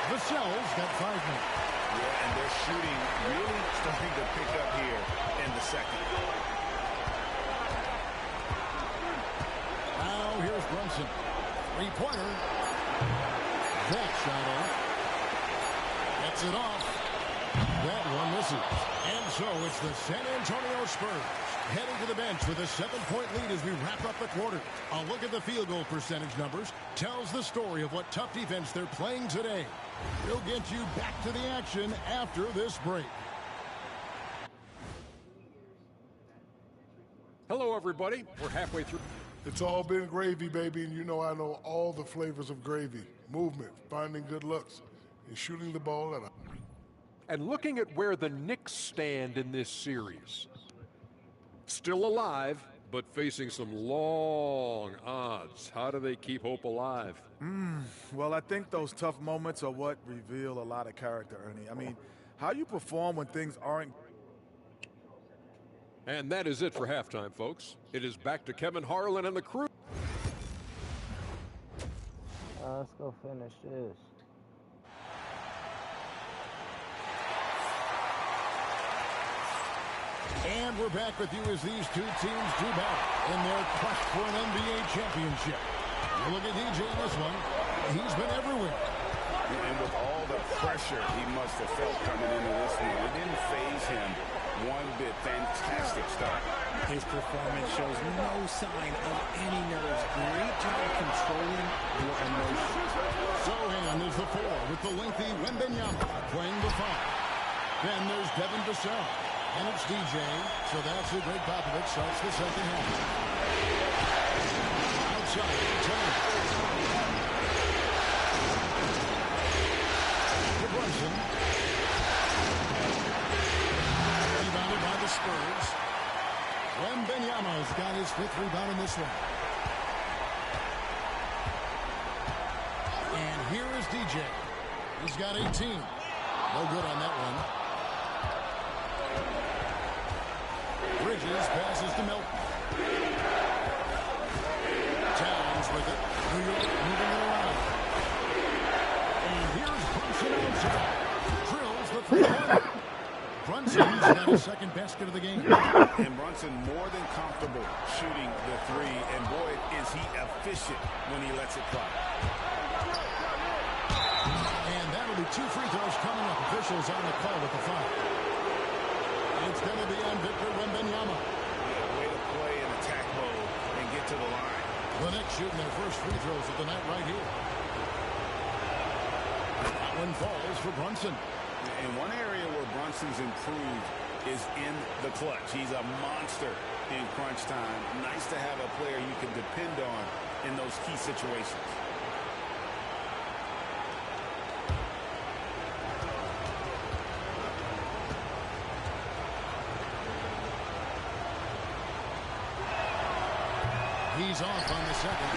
Vassell's got 5 more. Yeah, and their shooting really starting to pick up here in the second. Now here's Brunson. 3-pointer. That shot off. Gets it off. That one misses. And so it's the San Antonio Spurs heading to the bench with a 7-point lead as we wrap up the quarter. A look at the field goal percentage numbers tells the story of what tough defense they're playing today. We'll get you back to the action after this break. Hello, everybody. We're halfway through. It's all been gravy, baby, and you know I know all the flavors of gravy. Movement, finding good looks, and shooting the ball at a... And looking at where the Knicks stand in this series. Still alive, but facing some long odds. How do they keep hope alive? Well, I think those tough moments are what reveal a lot of character, Ernie. I mean, how you perform when things aren't... And that is it for halftime, folks. It is back to Kevin Harlan and the crew. Let's go finish this. And we're back with you as these two teams do battle in their quest for an NBA championship. You look at DJ in this one. He's been everywhere. And with all the pressure he must have felt coming into this one, it didn't faze him one bit. Fantastic start. His performance shows no sign of any nerves. Great job controlling your emotions. Sohan is the 4 with the lengthy Wembanyama playing the 5. Then there's Devin Vassell. And it's DJ. So that's who Greg Popovich starts the second half. Outside, Taylor. To Brunson. Rebounded by the Spurs. Wembanyama's got his 5th rebound in this one. And here is DJ. He's got 18. No good on that one. Bridges passes to Melton. Towns with it. New York moving it around. And here's Brunson outside. Drills the 3-pointer. Brunson's got his second basket of the game. And Brunson more than comfortable shooting the 3. And boy, is he efficient when he lets it fly. And that'll be 2 free throws coming up. Officials on the call with the foul. It's going to be on Victor Wembanyama. Yeah, way to play in attack mode and get to the line. The Knicks shooting their first free throws of the night right here. That one falls for Brunson. And one area where Brunson's improved is in the clutch. He's a monster in crunch time. Nice to have a player you can depend on in those key situations. He's off on the second.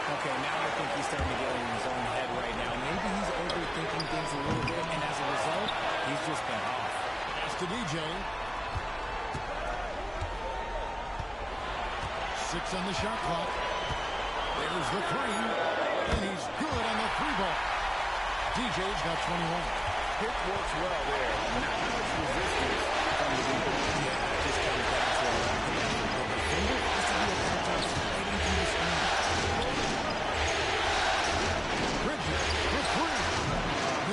Okay, now I think he's starting to get in his own head right now. Maybe he's overthinking things a little bit, and as a result, he's just been off. Pass to DJ. 6 on the shot clock. There's the 3, and he's good on the 3-ball. DJ's got 21. Pick works well there. Not much resistance from the defense. Yeah, that just comes down to a run. The defender has to be a better job sliding through the screen. Bridges for 3.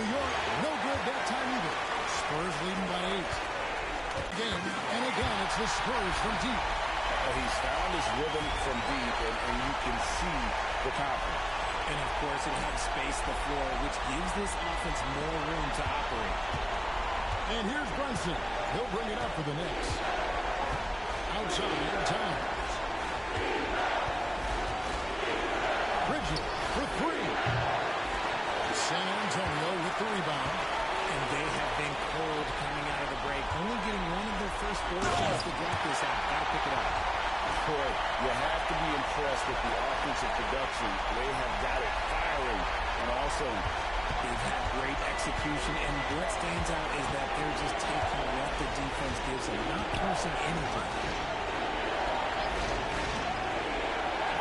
New York, no good that time either. Spurs leading by 8. Again, and again, it's the Spurs from deep. He's found his rhythm from deep, and you can see the confidence. And, of course, it helps space the floor, which gives this offense more room to operate. And here's Brunson. He'll bring it up for the Knicks. Outside, Towns. Bridges for 3. San Antonio with the rebound. And they have been cold coming out of the break. Only getting one of their first 4 shots to drop this out. Got to pick it up. Boy, you have to be impressed with the offensive production. They have got it firing, and also they've had great execution. And what stands out is that they're just taking what the defense gives them, not forcing anything.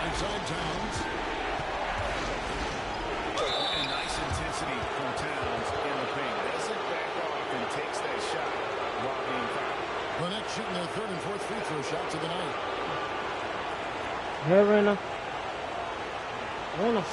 Inside Towns. And nice intensity from Towns in the paint. Doesn't back off and takes that shot while being fouled. The Knicks shooting their 3rd and 4th free throw shots of the night. Hey, Rena. Rena.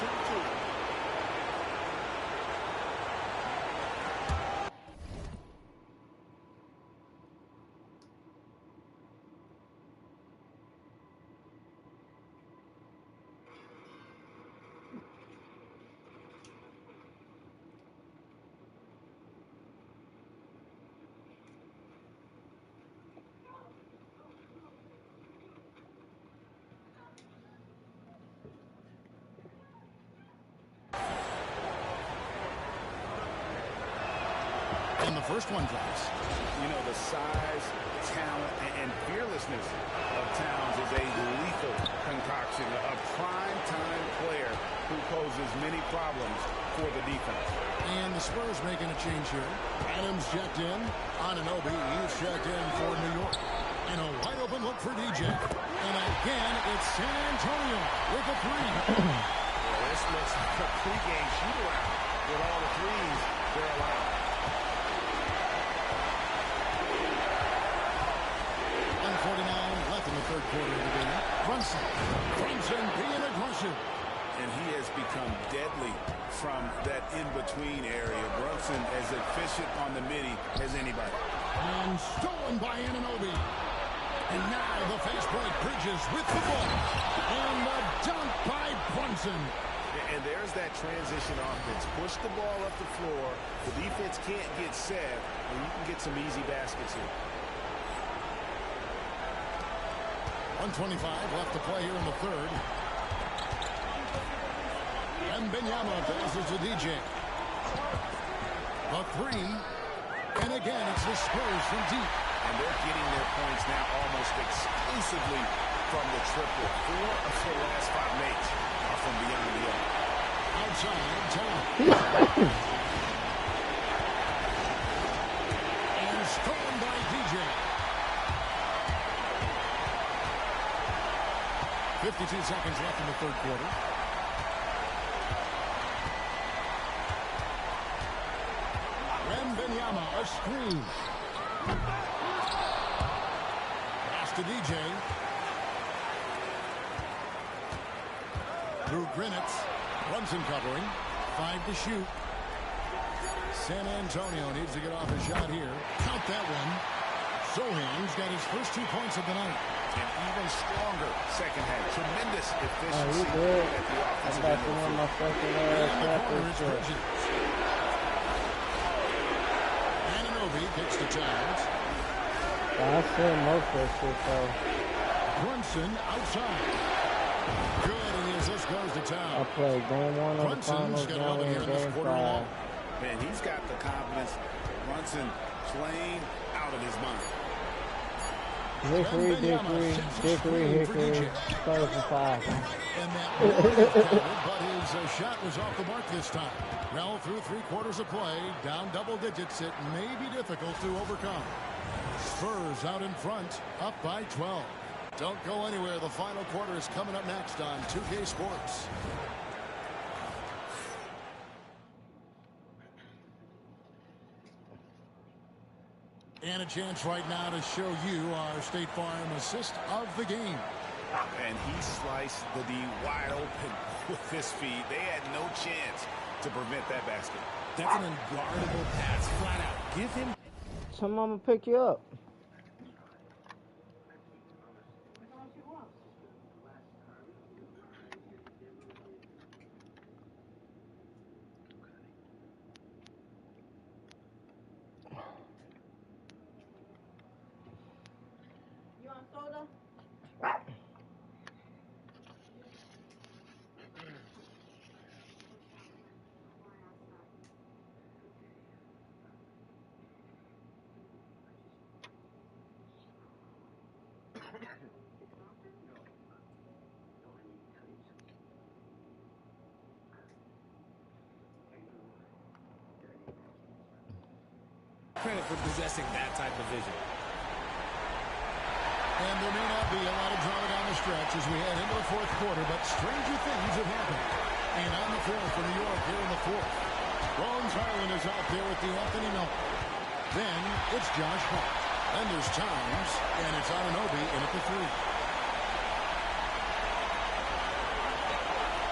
And the first one drops. You know, the size, talent, and fearlessness of Towns is a lethal concoction. A prime-time player who poses many problems for the defense. And the Spurs making a change here. Adams checked in. Anunoby, he's checked in for New York. And a wide-open look for DJ. And again, it's San Antonio with a 3. Well, this looks like a pregame shoot-around with all the threes they're allowed. 1:49 left in the 3rd quarter of the game. Brunson being aggressive. And he has become deadly from that in-between area. Brunson as efficient on the midi as anybody. And stolen by Anunoby. And now the fast break. Bridges with the ball. And the dunk by Brunson. And there's that transition offense. Push the ball up the floor. The defense can't get set, and you can get some easy baskets here. 1:25 left to play here in the 3rd. And Benyama passes to DJ. The 3. And again, it's the Spurs from deep. And they're getting their points now almost exclusively from the triple. 4 of their last 5 makes are from beyond the arc. Outside, Towns. And stolen by DJ. 52 seconds left in the 3rd quarter. Wembanyama, a screen. Pass to DJ. Drew Grinitz. Brunson covering. 5 to shoot. San Antonio needs to get off a shot here. Count that one. Sohan's got his first 2 points of the night. An even stronger second half. Tremendous Oh, efficiency you good? at the I'm offensive about end to of the win floor. my second practice. Anunoby kicks to Towns. I said most of that shit, though. Brunson outside. Good, and as this goes to I Towns. played game 1 of the Brunson's finals, got now 11 we here in in this game quarter 5. alone. Man, he's got the confidence. Brunson playing out of his mind. Hickory, dickory, dickory, hickory, Spurs for 5. And that ball is covered, but his shot was off the mark this time. Well, through 3 quarters of play, down double digits, it may be difficult to overcome. Spurs out in front, up by 12. Don't go anywhere. The final quarter is coming up next on 2K Sports. And a chance right now to show you our State Farm assist of the game. And he sliced the D wide open with his feet. They had no chance to prevent that basket. That's an unguardable pass, flat out. Give him. Someone will pick you up. You want soda? Credit for possessing that type of vision. And there may not be a lot of drama down the stretch as we head into the 4th quarter, but stranger things have happened. And on the floor for New York here in the 4th. Bones Harlan is out there with the Anthony Melton. Then it's Josh Hart. Then there's Times, and it's Anunoby in at the 3.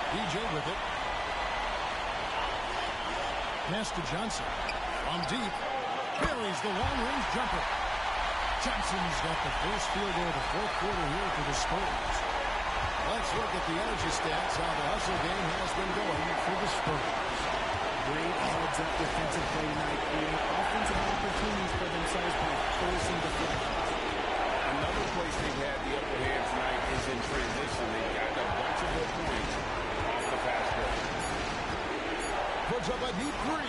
DJ with it. Pass to Johnson. On deep. Buries the long-range jumper. Johnson's got the first field goal of the 4th quarter here for the Spurs. Let's look at the energy stats, how the hustle game has been going for the Spurs. Great heads-up defensive play tonight, creating offensive opportunities for themselves by forcing deflections. Another place they've had the upper hand tonight is in transition. They've gotten a bunch of their points off the fast break. Puts up a deep 3.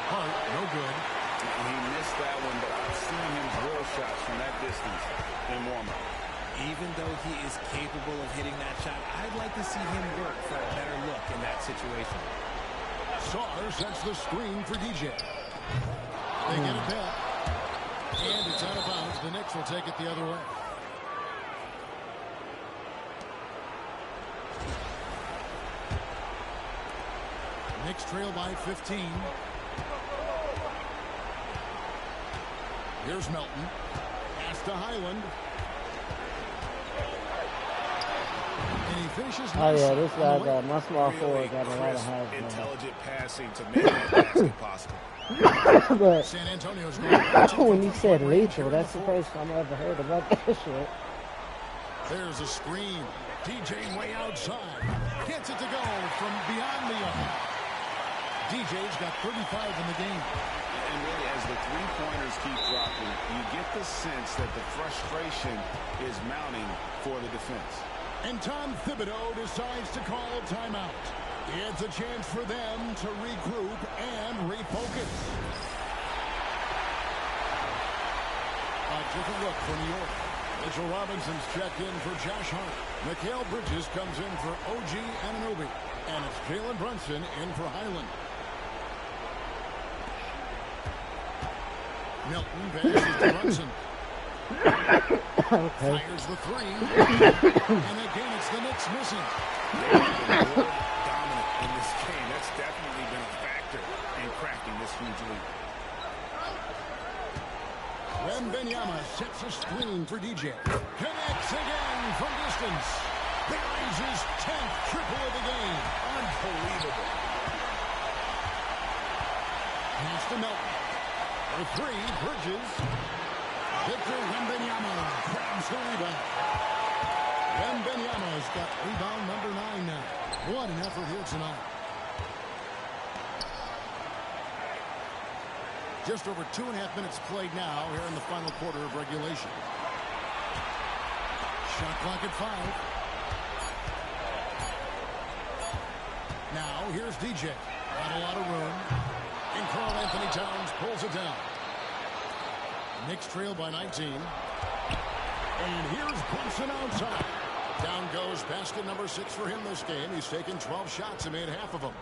Hart, no good. He missed that one, but I've seen him drill shots from that distance in warm-up. Even though he is capable of hitting that shot, I'd like to see him work for a better look in that situation. Sarr sets the screen for DJ. They get it back. And it's out of bounds. The Knicks will take it the other way. Knicks trail by 15. Here's Melton. Pass to Highland. And he finishes. Oh yeah, this guy got my small forward got a lot of height. Intelligent passing to make that basket possible. But San Antonio's going when he said lethal, that's the first time I ever heard about that shit. There's a screen. DJ way outside. Gets it to go from beyond the arc. DJ's got 35 in the game. And really, as the three-pointers keep dropping, you get the sense that the frustration is mounting for the defense. And Tom Thibodeau decides to call a timeout. It's a chance for them to regroup and refocus. A different look for New York. Mitchell Robinson's checked in for Josh Hart. Mikal Bridges comes in for OG Anunoby. And it's Jalen Brunson in for Highland. Milton passes to Brunson. Fires the 3. And again, it's the Knicks missing. Dominant in this game. That's definitely been a factor in cracking this huge lead. Wembanyama sets a screen for DJ. Connects again from distance. Buries his 10th triple of the game. Unbelievable. Pass to Melton. For 3, Bridges. Victor Wembanyama grabs the rebound. Wembanyama's got rebound number 9 now. What an effort here tonight. Just over 2.5 minutes played now here in the final quarter of regulation. Shot clock at 5. Now here's DJ. Not a lot of room. And Karl Anthony Towns pulls it down. Knicks trail by 19. And here's Brunson outside. Down goes basket number 6 for him this game. He's taken 12 shots and made half of them.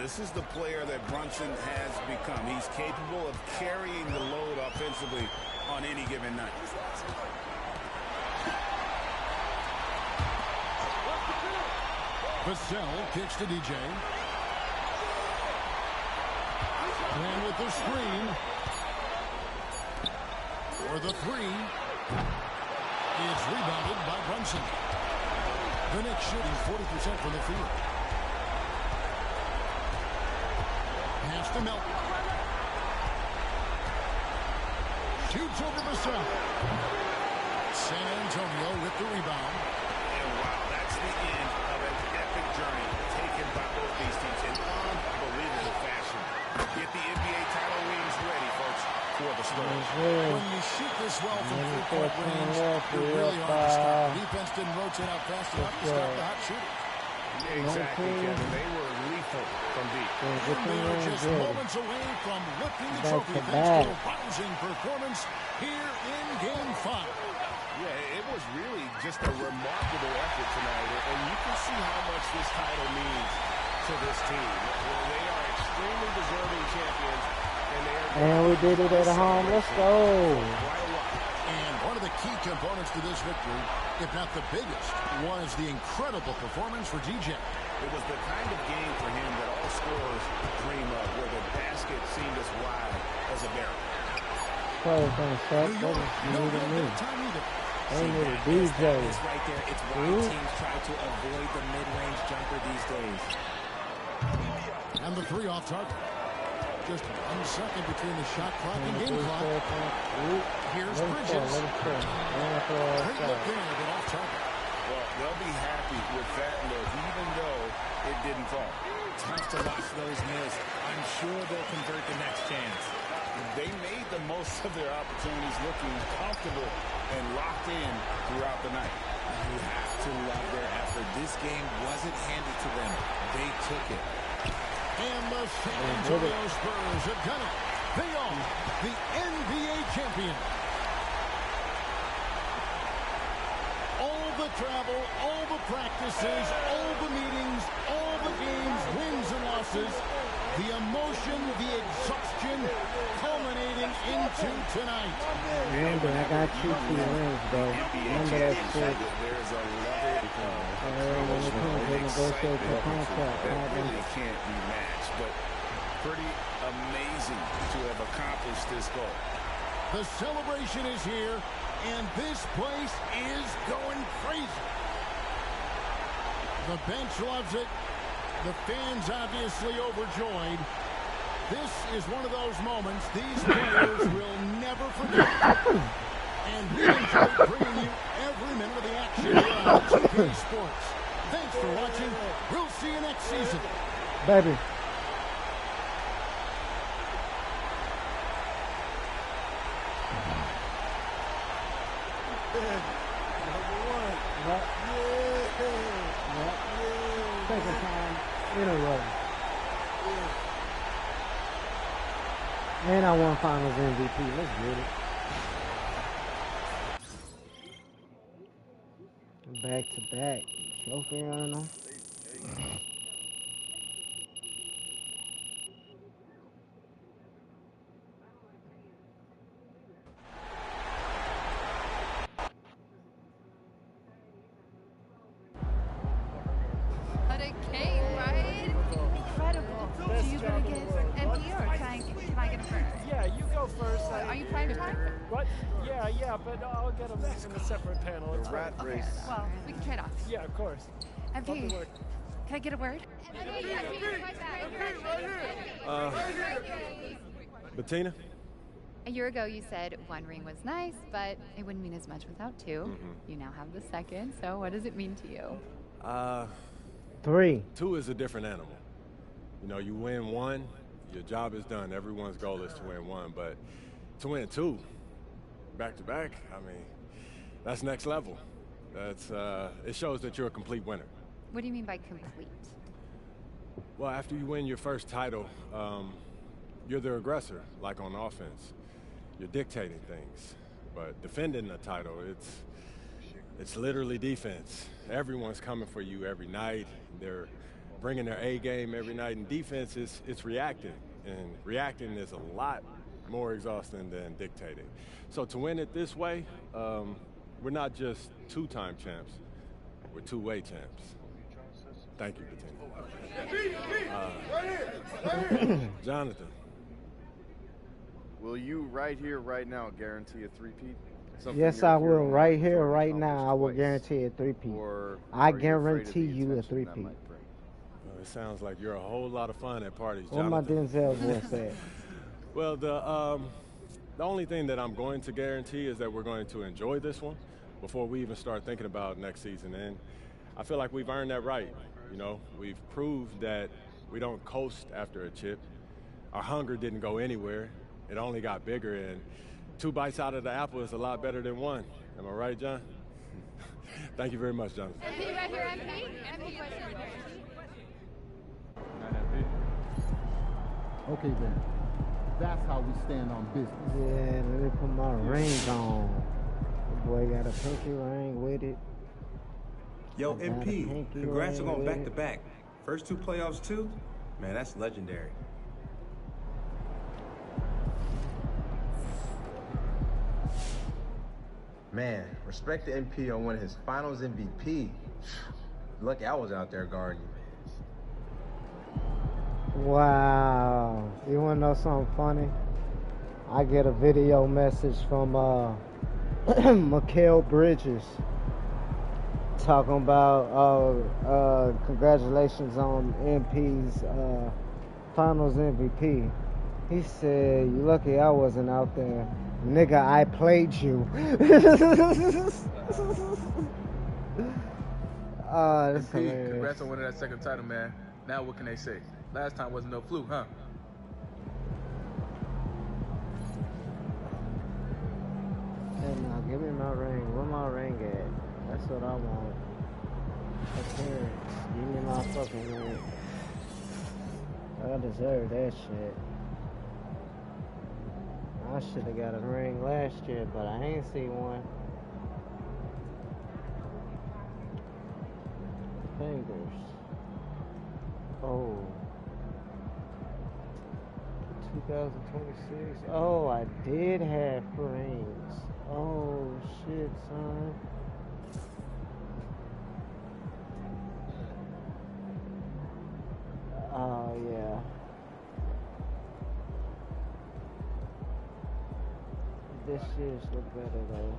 This is the player that Brunson has become. He's capable of carrying the load offensively on any given night. Vassell kicks to DJ. And with the screen. For the 3. It's rebounded by Brunson. The Knicks shooting 40% from the field. Pass to Melton. Shoots over Vassell. San Antonio with the rebound. And wow, that's the end of an epic journey taken by both these teams in unbelievable fashion. Get the NBA title rings ready, folks, for the Spurs. When you shoot this well from 3-point range, you're really hard to stop. The defense didn't rotate out fast enough to stop the hot shooter. Exactly, Kevin. They were lethal from deep. And they are just moments away from lifting the trophy thanks to a rousing performance here in Game 5. Yeah, it was really just a remarkable effort tonight, and you can see how much this title means to this team. They are extremely deserving champions, and we did it at home. Let's go. And one of the key components to this victory, if not the biggest, was the incredible performance for DJ. It was the kind of game for him that all scorers dream of, where the basket seemed as wide as a barrel. Players gonna suck. They just needed me. They needed DJ. Right there. It's why teams try to avoid the mid-range jumper these days. And the 3 off target. Just 1 second between the shot clock and game clock. Here's Bridges. Great look there, but off target. Well, they'll be happy with that look, even though it didn't fall. Tough to watch those miss. I'm sure they'll convert the next chance. They made the most of their opportunities, looking comfortable and locked in throughout the night. You have to love their effort. This game wasn't handed to them. They took it. And the San Antonio Spurs have done it. They are the NBA champion. All the travel, all the practices, all the meetings, all the games, wins and losses, the emotion, the exhaustion, culminating into tonight. Remember, I got you 2 rings, bro. Remember that shit. There's a level when it comes to negotiate the contract, that really can't be matched, but pretty amazing to have accomplished this goal. The celebration is here, and this place is going crazy. The bench loves it. The fans obviously overjoyed. This is one of those moments these players will never forget. And we enjoy bringing you every minute of the action here on 2K Sports. Thanks for watching. We'll see you next season. Baby. Second time in a row. And I won Finals MVP. Let's get it. Back to back. Trophy on them. What a cake, right? Incredible. So you gonna get MP or can I get a first? Yeah, you go first. Are you prime time? What? Yeah, but I'll get them in a separate panel. It's Okay, well, we can trade off. Yeah, of course. MP, can I get a word? Bettina? A year ago, you said 1 ring was nice, but it wouldn't mean as much without 2. You now have the 2nd, so what does it mean to you? 3. 2 is a different animal. You know, you win 1, your job is done. Everyone's goal is to win 1, but to win 2, back to back, I mean, that's next level. That's it shows that you're a complete winner. What do you mean by complete? Well, after you win your first title, you're the aggressor, like on offense. you're dictating things. But defending the title, it's literally defense. Everyone's coming for you every night. They're bringing their A game every night. And defense it's reacting. And reacting is a lot more exhausting than dictating. So to win it this way, we're not just two-time champs. We're two-way champs. Thank you, Patina. Jonathan. Will you right here, right now, guarantee a three-peat? Yes, I will. Right here, right now, I will guarantee a three-peat. I guarantee you a three-peat. It sounds like you're a whole lot of fun at parties, What my Jonathan. Denzel voice at? Well, the only thing that I'm going to guarantee is that we're going to enjoy this one before we even start thinking about next season. And I feel like we've earned that right. You know, we've proved that we don't coast after a chip. Our hunger didn't go anywhere. It only got bigger, and 2 bites out of the apple is a lot better than 1. Am I right, John? Thank you very much, Jonathan. Okay, then. That's how we stand on business. Yeah, let me put my ring on. The boy got a pinky ring with it. Yo, MP, congrats on going back-to-back. First 2 playoffs, too? Man, that's legendary. Man, respect to MP on winning his finals MVP. Lucky I was out there guarding you. Wow. You want to know something funny? I get a video message from Mikal Bridges talking about congratulations on MP's finals MVP. He said, "You lucky I wasn't out there. Nigga, I played you." That's hilarious. Congrats on winning that second title, man. Now what can they say? Last time wasn't no fluke, huh? Hey, now give me my ring. Where my ring at? That's what I want. Appearance. Give me my fucking ring. I deserve that shit. I should have got a ring last year, but I ain't see one. Fingers. Oh. 2026. Oh, I did have rings. Oh, shit, son. Oh, yeah. This year's look better, though.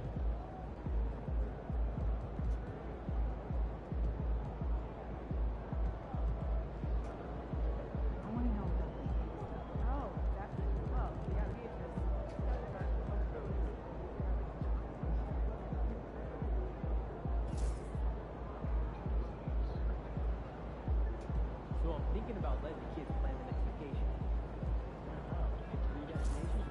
So I'm thinking about letting the kids plan the next vacation. Three destinations.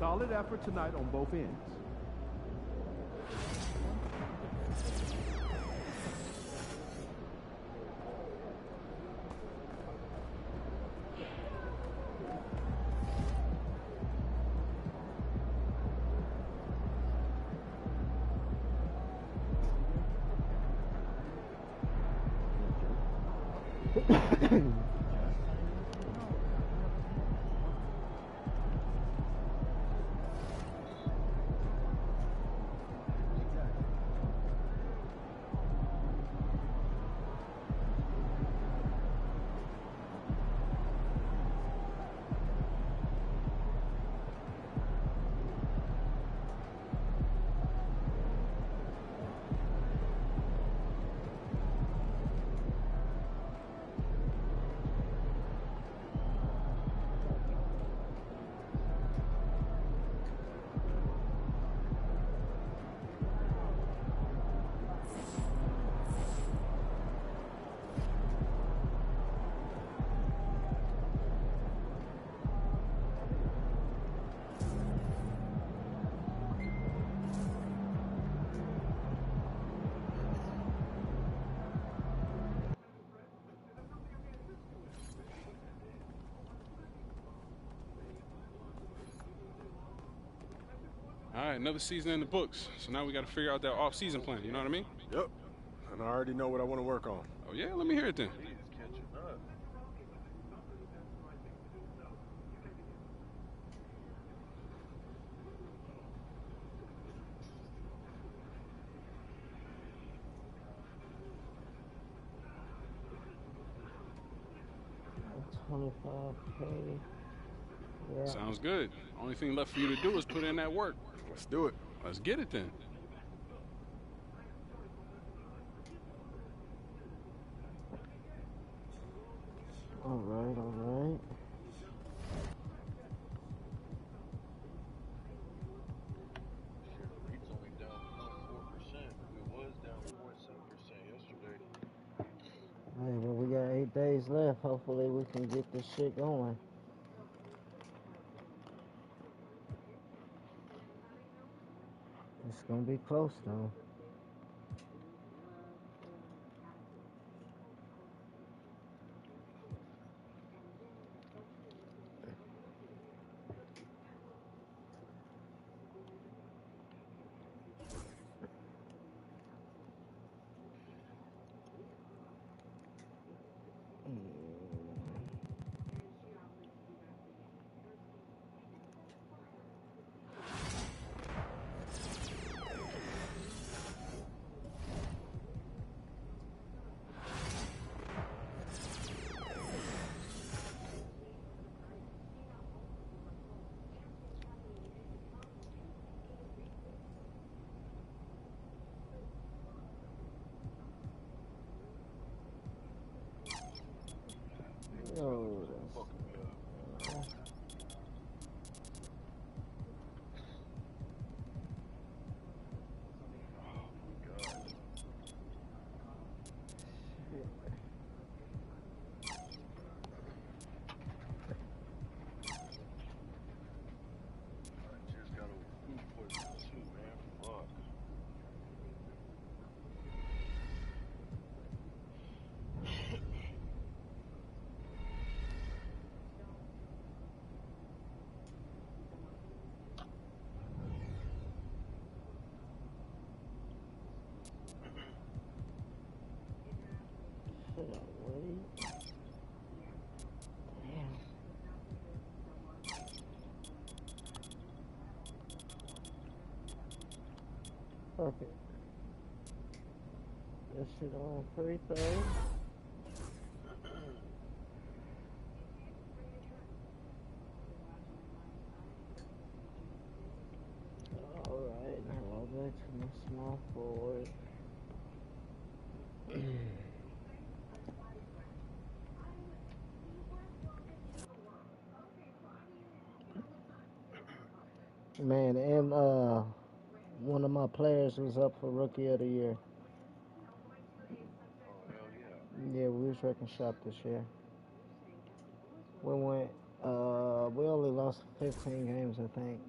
solid effort tonight on both ends. All right, another season in the books. So now we got to figure out that off-season plan. You know what I mean? Yep. And I already know what I want to work on. Oh, yeah? Let me hear it then. He's catching up. $25K. Yeah. Sounds good. Only thing left for you to do is put in that work. Let's do it. Let's get it then. All right, all right. Rate's only down 0.4%. It was down 0.7% yesterday. Hey, well, we got 8 days left. Hopefully, we can get this shit going. It's gonna be close, though. Oh, Just got a food poisoning too, man. Fuck. should I wait? Damn. Perfect. This shit on free throw. Alright, now I'll go to my small forward. Man, and one of my players was up for Rookie of the Year. Oh, hell yeah. Yeah, we was wrecking shop this year. We went, we only lost 15 games, I think.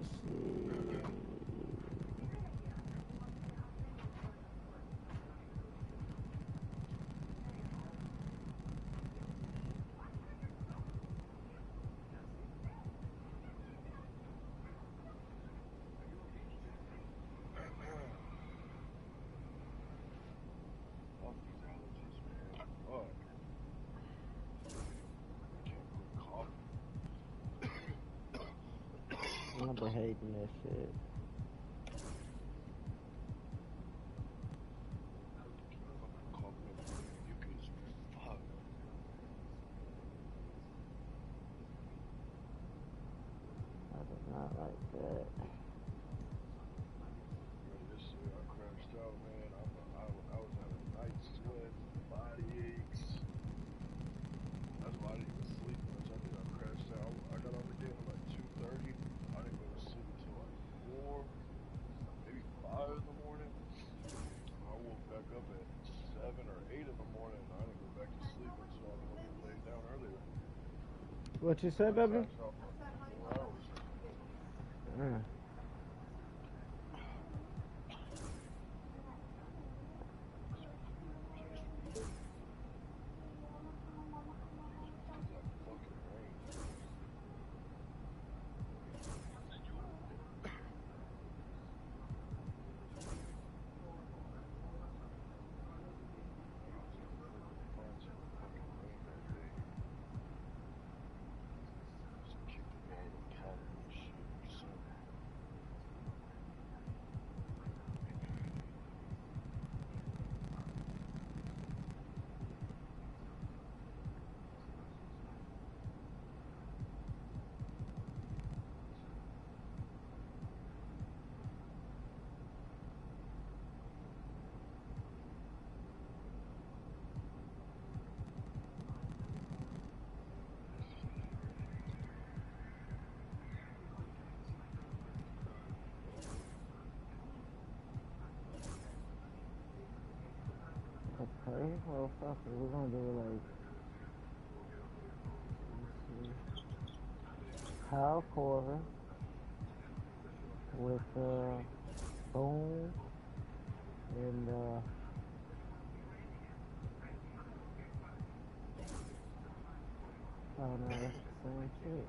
see. I've been hating that shit. I do not like that. This year I crashed out, man. I was having night sweats, body aches. That's why I didn't even sleep much. I think I crashed out. I got on the game at like 2:30. I didn't go to sleep until like 4, maybe 5 in the morning. I woke back up at 7 or 8 in the morning. I didn't go back to sleep until I was laying down earlier. What you say, baby? Crashed out for 4 hours. Okay, well, fuck it. We're gonna do it like. Kyle Korver with Boone and oh no, that's the same shit.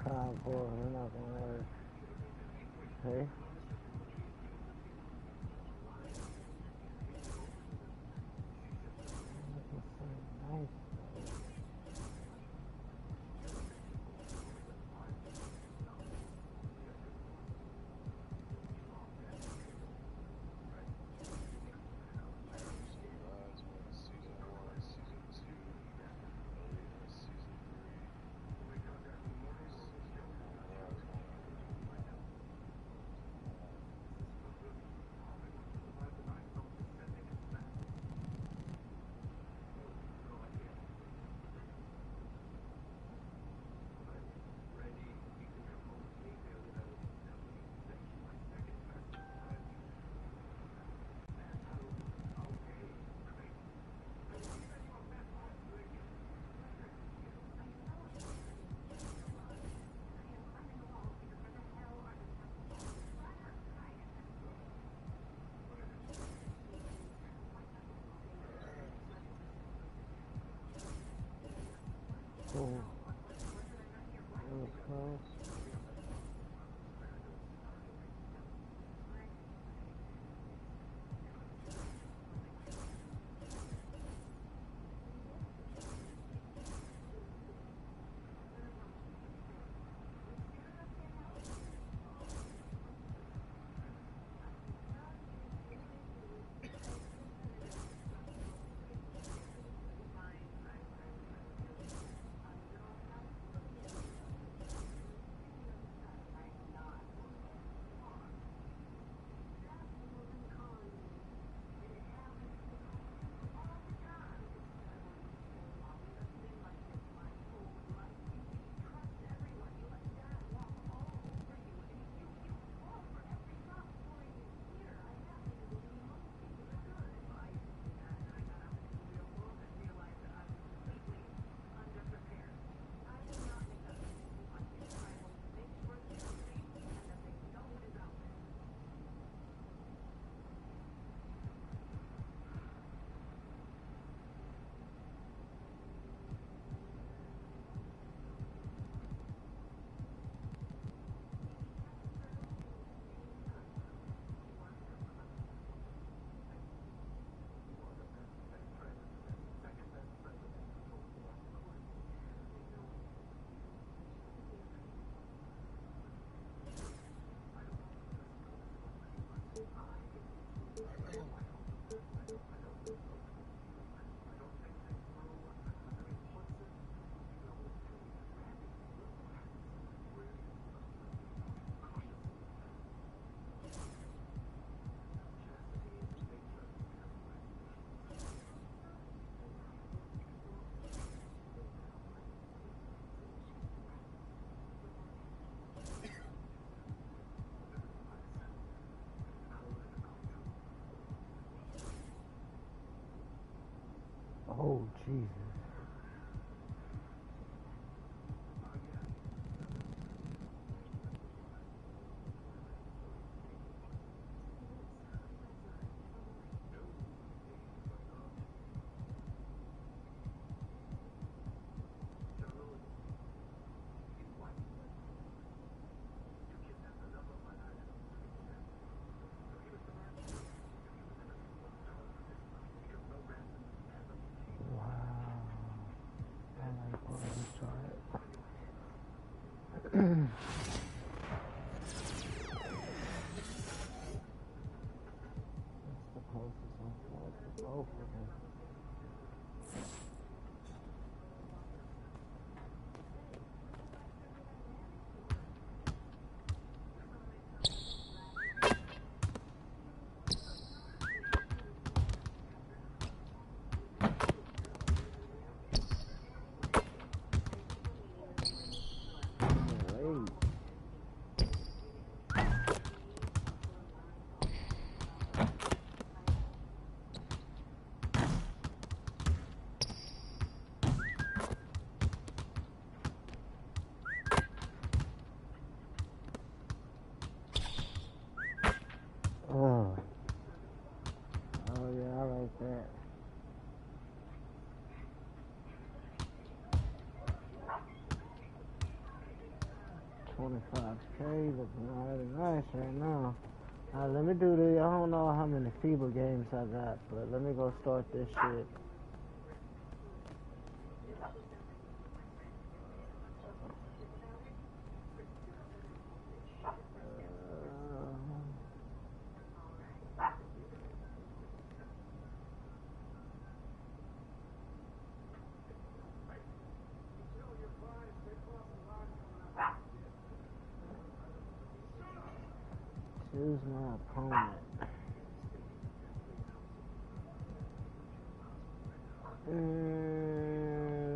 Kyle Korver, we're not gonna work. Okay. Nice. Jesus. Oh. Oh yeah, I like that. $25K looking really nice right now. Let me do this. I don't know how many FIBA games I got, but let me go start this shit. Choose my opponent.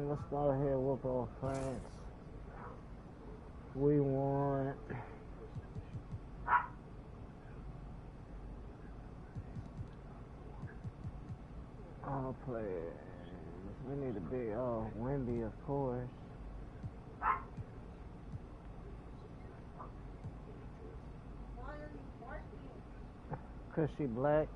Let's go ahead and whoop off France. We want all players. We need a big Wemby, of course. Cause she black.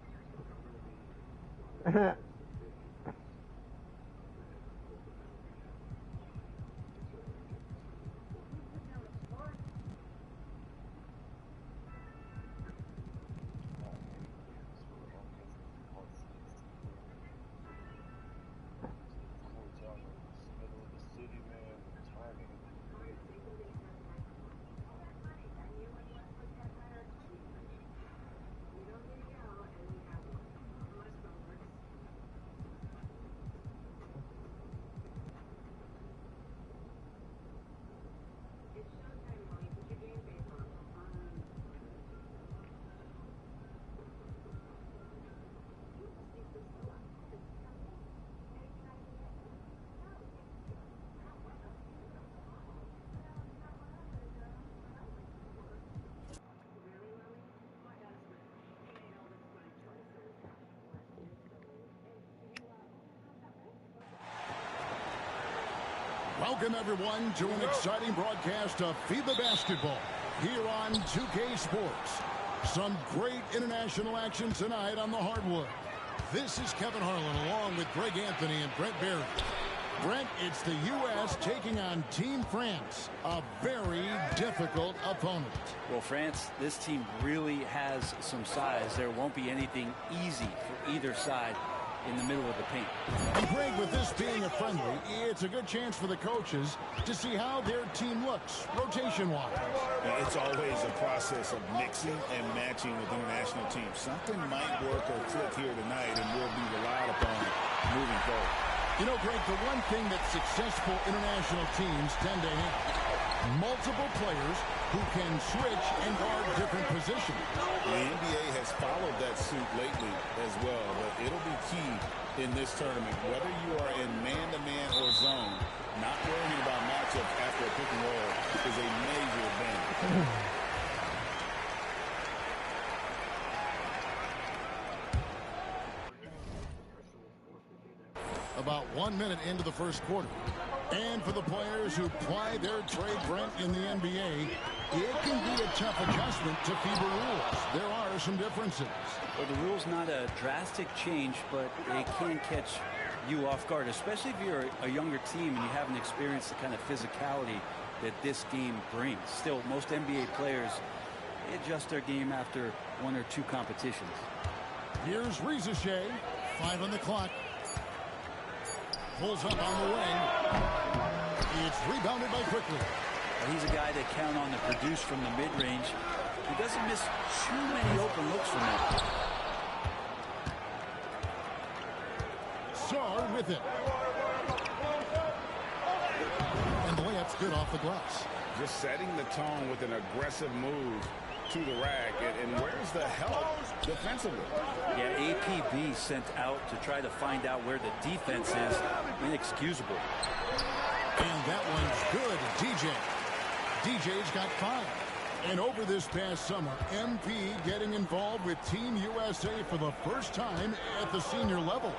Welcome, everyone, to an exciting broadcast of FIBA basketball here on 2K Sports. Some great international action tonight on the hardwood. This is Kevin Harlan along with Greg Anthony and Brent Berry. Brent, it's the U.S. taking on Team France, a very difficult opponent. Well, France, this team really has some size. There won't be anything easy for either side in the middle of the paint. And Greg, with this being a friendly, it's a good chance for the coaches to see how their team looks, rotation-wise. It's always a process of mixing and matching with international teams. Something might work or click here tonight and will be relied upon moving forward. You know, Greg, the one thing that successful international teams tend to have, multiple players who can switch and guard different positions. The NBA has followed that suit lately as well, but it'll be key in this tournament. Whether you are in man-to-man or zone, not worrying about matchups after a pick and roll is a major advantage. about 1 minute into the first quarter. And for the players who ply their trade, Brent, in the NBA, it can be a tough adjustment to FIBA rules. There are some differences. Well, the rule's not a drastic change, but it can catch you off guard, especially if you're a younger team and you haven't experienced the kind of physicality that this game brings. Still, most NBA players adjust their game after 1 or 2 competitions. Here's Rizachet, 5 on the clock. Pulls up on the wing. It's rebounded by Quickly. Well, he's a guy that count on to produce from the mid-range. He doesn't miss too many open looks from him. Sarr with it. And the layup's good off the glass. Just setting the tone with an aggressive move to the rack. And where's the help defensively? Yeah, APB sent out to try to find out where the defense is. Inexcusable. And that one's good. DJ's got 5. And over this past summer, MP getting involved with Team USA for the first time at the senior level.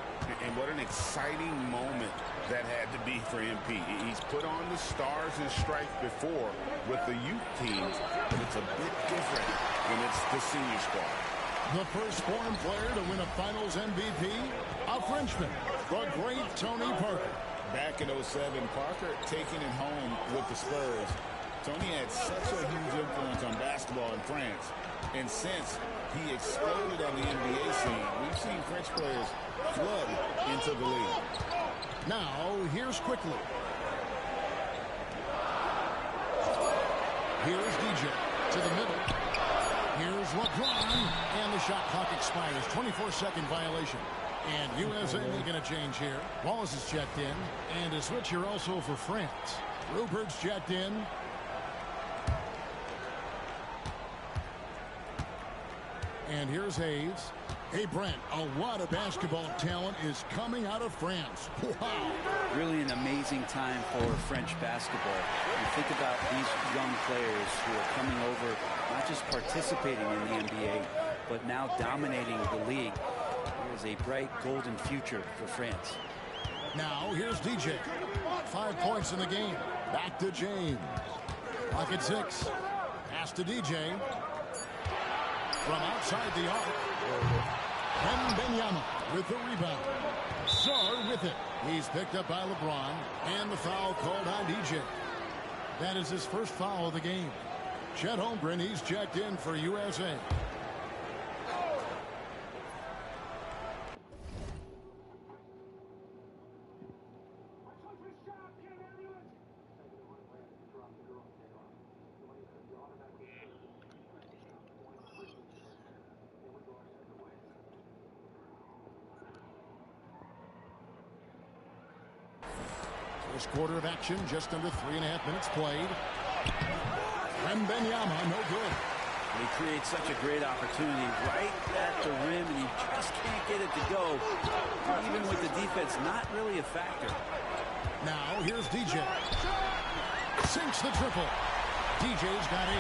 And what an exciting moment that had to be for MP. He's put on the stars and stripes before with the youth teams, but it's a bit different when it's the senior squad. The first foreign player to win a Finals MVP, a Frenchman, the great Tony Parker. Back in 07, Parker taking it home with the Spurs. Tony had such a huge influence on basketball in France. And since he exploded on the NBA scene, we've seen French players flood into the league. Now, here's Quickly. Here's DJ to the middle. Here's LeBron. And the shot clock expires. 24-second violation. And USA making a change here. Wallace is checked in. And a switch here also for France. Rupert's checked in. And here's Hayes. Hey, Brent, a lot of basketball talent is coming out of France. Wow. Really an amazing time for French basketball. You think about these young players who are coming over, not just participating in the NBA, but now dominating the league. There is a bright golden future for France. Now, here's DJ. 5 points in the game. Back to James. Clock at 6. Pass to DJ. From outside the arc. And Benyama with the rebound. Sarr with it. He's picked up by LeBron. And the foul called on DJ. That is his first foul of the game. Chet Holmgren, he's checked in for USA. First quarter of action, just under 3.5 minutes played. And Benyama, no good. He creates such a great opportunity right at the rim, and he just can't get it to go. Even with the defense, not really a factor. Now, here's DJ. Sinks the triple. DJ's got 8.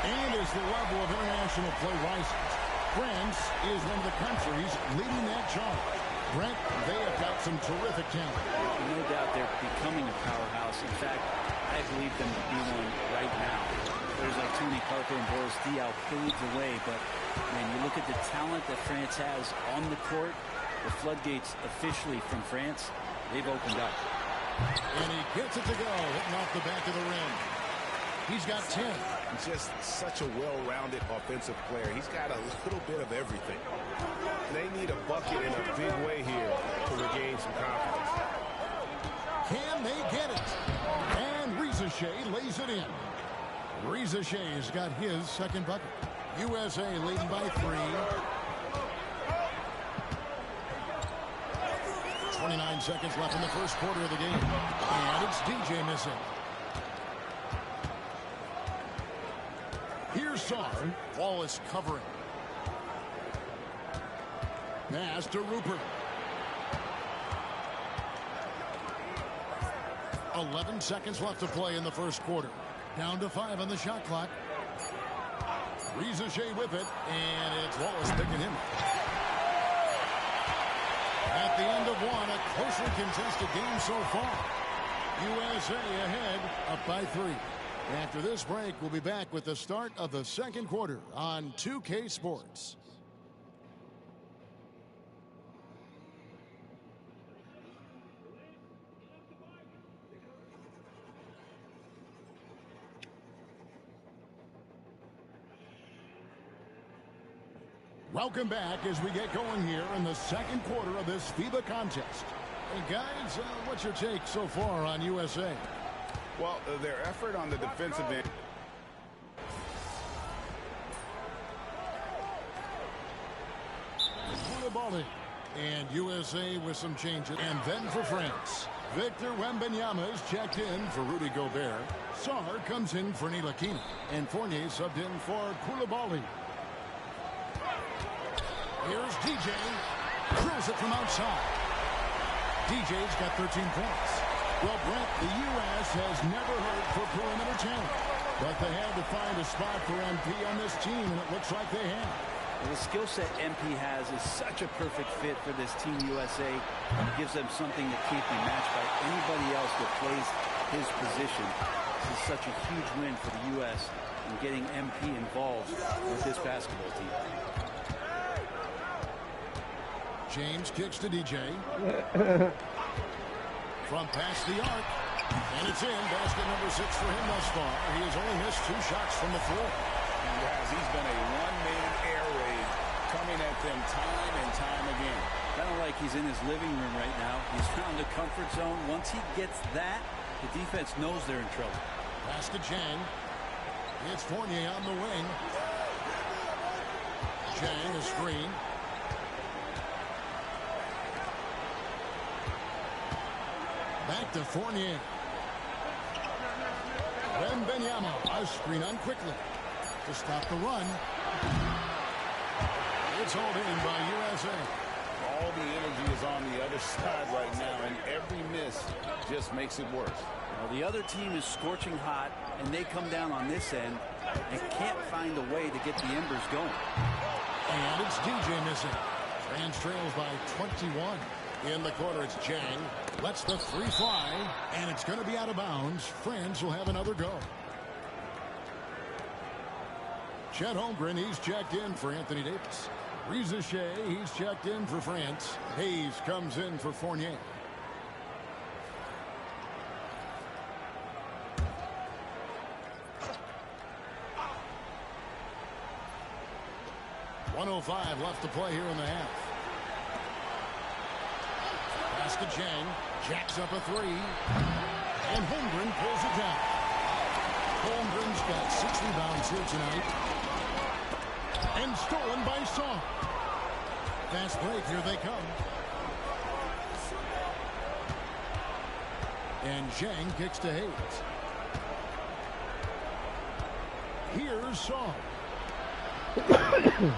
And as the level of international play rises, France is one of the countries leading that charge. Brent, they have got some terrific talent. No doubt they're becoming a powerhouse. In fact, I believe them to be one right now. Players like Tony Parker and Boris Diaw paved the way, but when you look at the talent that France has on the court, the floodgates officially from France, they've opened up. And he gets it to go, hitting off the back of the rim. He's got 10. He's just such a well-rounded offensive player. He's got a little bit of everything. They need a bucket in a big way here to regain some confidence. Can they get it? And Rizachet lays it in. Rizachet's got his second bucket. USA leading by 3. 29 seconds left in the first quarter of the game. And it's DJ missing. Here's Sarr. Wallace covering. Pass to Rupert. 11 seconds left to play in the first quarter. Down to 5 on the shot clock. Rizachet with it, and it's Wallace picking him. At the end of one, a closely contested game so far. USA ahead, up by 3. After this break, we'll be back with the start of the second quarter on 2K Sports. Welcome back as we get going here in the second quarter of this FIBA contest. Hey guys, what's your take so far on USA? Well, their effort on the defensive end. And USA with some changes. And then for France, Victor Wembanyama is checked in for Rudy Gobert. Sarr comes in for Ntilikina. And Fournier subbed in for Koulibaly. Here's DJ. Drills it from outside. DJ's got 13 points. Well, Brent, the U.S. has never hurt for perimeter talent. But they had to find a spot for MP on this team, and it looks like they have. Well, the skill set MP has is such a perfect fit for this Team USA. It gives them something that can't be matched by anybody else that plays his position. This is such a huge win for the U.S. in getting MP involved with this basketball team. James kicks to DJ. From past the arc. And it's in. Basket number 6 for him thus far. He has only missed 2 shots from the floor. He's been a one-man air raid coming at them time and time again. Kind of like he's in his living room right now. He's found the comfort zone. Once he gets that, the defense knows they're in trouble. Pass to Chang. It's Fournier on the wing. Chang, a screen. Back to Fournier. Wembanyama, a screen on quickly to stop the run. It's hauled in by USA. All the energy is on the other side right now, and every miss just makes it worse. Well, the other team is scorching hot, and they come down on this end and can't find a way to get the embers going. And it's DJ missing. France trails by 21. In the corner, it's Chang. Lets the 3 fly, and it's going to be out of bounds. France will have another go. Chet Holmgren, he's checked in for Anthony Davis. Reza Shea, he's checked in for France. Hayes comes in for Fournier. .105 left to play here in the half. Pass to Chang. Jacks up a 3. And Holmgren pulls it down. Holmgren's got 6 rebounds here tonight. And stolen by Sarr. Fast break, here they come. And Chang kicks to Hayes. Here's Sarr.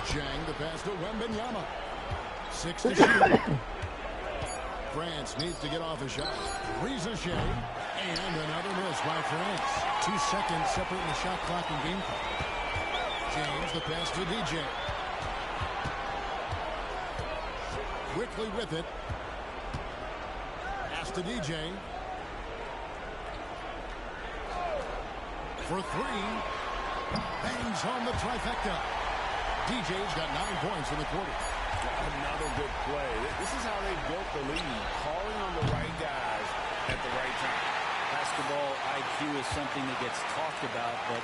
Chang the pass to Wembanyama. 6 to shoot. France needs to get off a shot. Reza Shea. And another miss by France. 2 seconds separating the shot clock and game clock. James the pass to DJ. Quickly with it. Pass to DJ. For 3. Bangs home the trifecta. DJ's got 9 points in the quarter. Another good play. This is how they built the lead. Calling on the right guys at the right time. Basketball IQ is something that gets talked about, but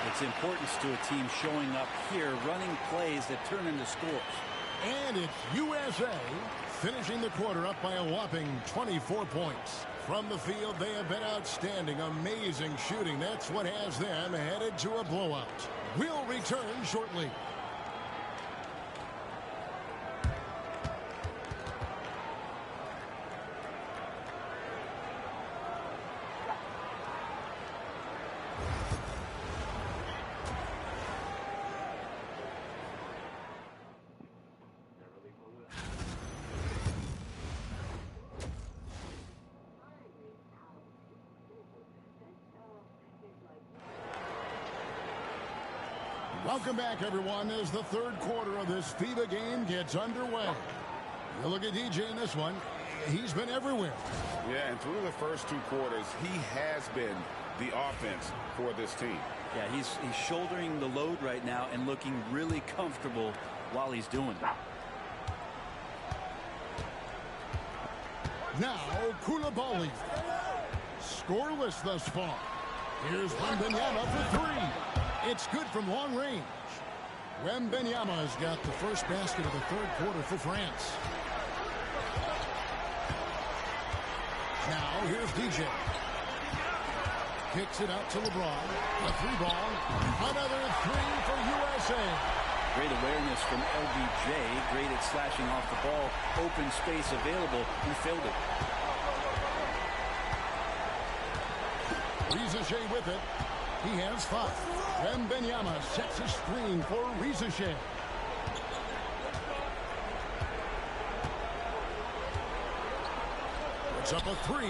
its importance to a team showing up here, running plays that turn into scores. And it's USA finishing the quarter up by a whopping 24 points. From the field, they have been outstanding. Amazing shooting. That's what has them headed to a blowout. We'll return shortly. Welcome back, everyone, as the third quarter of this FIBA game gets underway. You look at DJ in this one. He's been everywhere. Yeah, and through the first 2 quarters, he has been the offense for this team. Yeah, he's shouldering the load right now and looking really comfortable while he's doing it. Now, Koulibaly. Scoreless thus far. Here's Wembanyama for 3. It's good from long range. Wembanyama has got the first basket of the 3rd quarter for France. Now, here's DJ. Kicks it out to LeBron. A 3-ball. Another 3 for USA. Great awareness from LBJ. Great at slashing off the ball. Open space available. He filled it. Rizachet with it. He has 5. Wembanyama sets a screen for Rizachet. Puts up a 3.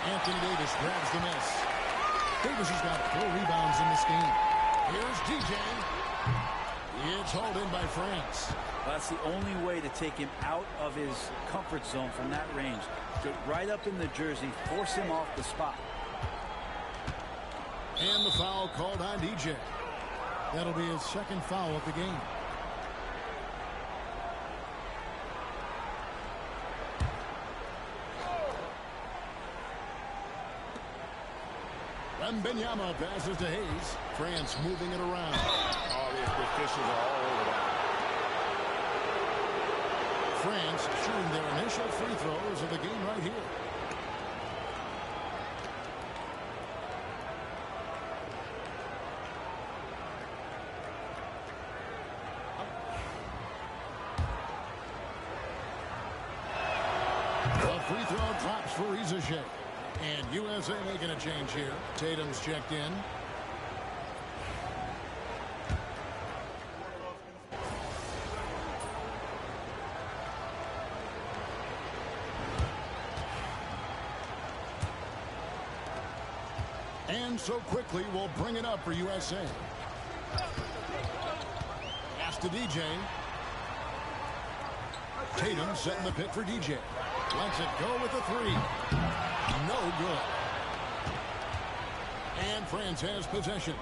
Anthony Davis grabs the miss. Davis has got 4 rebounds in this game. Here's DJ. It's hauled in by France. Well, that's the only way to take him out of his comfort zone from that range. Get right up in the jersey, force him off the spot. And the foul called on DJ. That'll be his 2nd foul of the game. Wembanyama passes to Hayes. France moving it around. Oh, the officials are all over that. France shooting their initial free throws of the game right here. The free throw drops for Rizachet. And USA making a change here. Tatum's checked in. And so quickly we'll bring it up for USA. Pass to DJ. Tatum setting the pick for DJ. Lets it go with the 3. No good. And France has possession.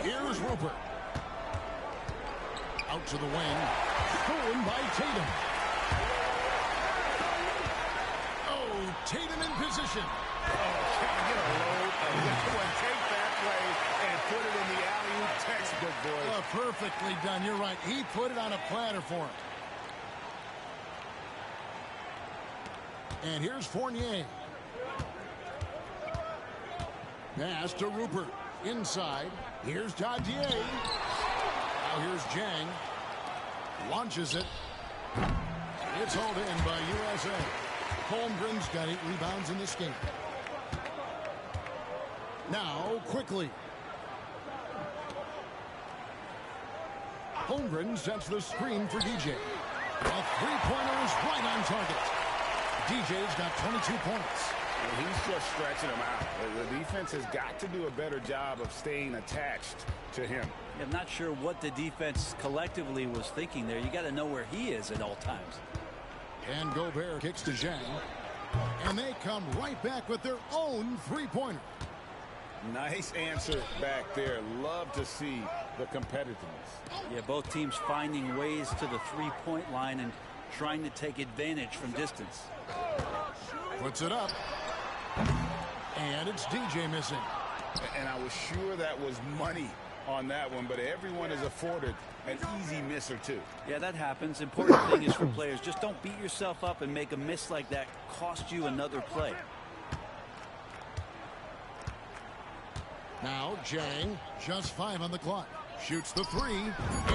Here's Rupert. Out to the wing. Stolen by Tatum. Oh, Tatum in position. Oh, can't get a load of that one. Take that play and put it in the alley-oop textbook, boys. Oh, perfectly done. You're right. He put it on a platter for him. And here's Fournier. Pass to Rupert. Inside. Here's Dadier. Now here's Jang. Launches it. It's hauled in by USA. Holmgren's got 8 rebounds in this game. Now, quickly. Holmgren sets the screen for DJ. A 3-pointer is right on target. DJ's got 22 points. And he's just stretching them out. The defense has got to do a better job of staying attached to him. I'm not sure what the defense collectively was thinking there. You got to know where he is at all times. And Gobert kicks to Zhang. And they come right back with their own 3-pointer. Nice answer back there. Love to see the competitiveness. Yeah, both teams finding ways to the 3-point line and trying to take advantage from distance. Puts it up. And it's DJ missing. And I was sure that was money on that one, but everyone is afforded an easy miss or two. Yeah, that happens. Important thing is for players, just don't beat yourself up and make a miss like that cost you another play. Now Zhang, just 5 on the clock. Shoots the 3,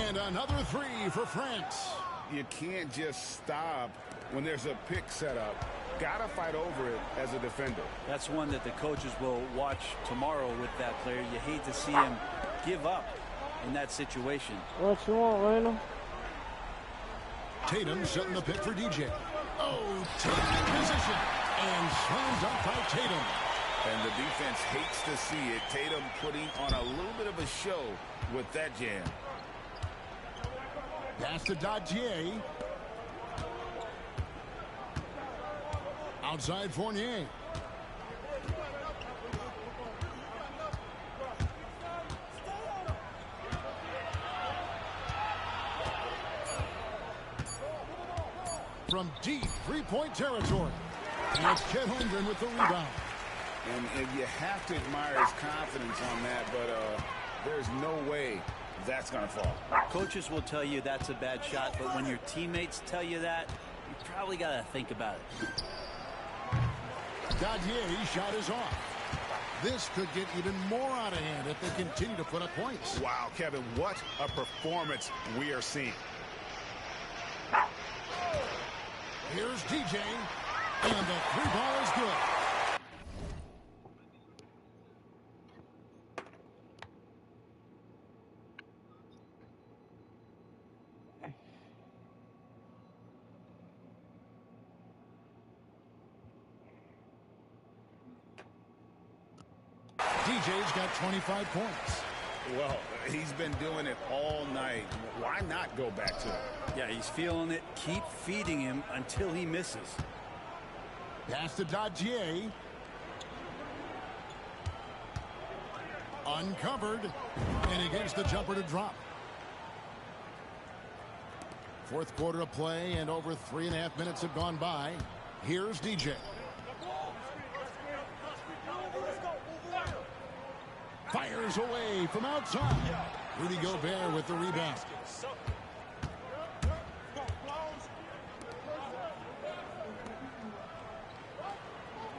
and another 3 for France. You can't just stop when there's a pick set up. Gotta fight over it as a defender. That's one that the coaches will watch tomorrow with that player. You hate to see him give up in that situation. What you want, Randall? Tatum setting the pick for DJ. Oh, Tatum in position. And slammed up by Tatum. And the defense hates to see it. Tatum putting on a little bit of a show with that jam. Pass to Dadier. Outside Fournier. From deep three-point territory. And it's Chet Holmgren with the rebound. And you have to admire his confidence on that, but there's no way that's going to fall. Coaches will tell you that's a bad shot, but when your teammates tell you that, you probably got to think about it. Dadier's shot is off. This could get even more out of hand if they continue to put up points. Wow, Kevin, what a performance we are seeing. Here's DJ, and the three ball is good. DJ's got 25 points. Well, he's been doing it all night. Why not go back to it? Yeah, he's feeling it. Keep feeding him until he misses. Pass to Dadier. Uncovered. And he gets the jumper to drop. Fourth quarter of play, and over 3.5 minutes have gone by. Here's DJ. Fires away from outside. Rudy Gobert with the rebound.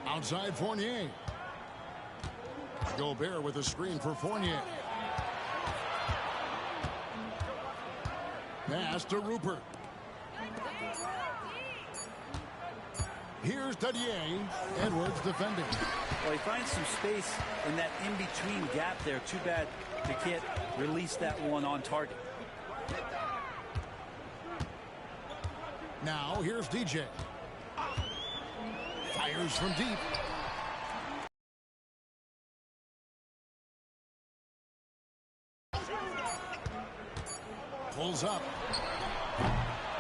Outside Fournier. Gobert with a screen for Fournier. Pass to Rupert. Here's Dadier. Edwards defending. Well, he finds some space in that in-between gap there. Too bad they can't release that one on target. Now, here's DJ. Fires from deep. Pulls up.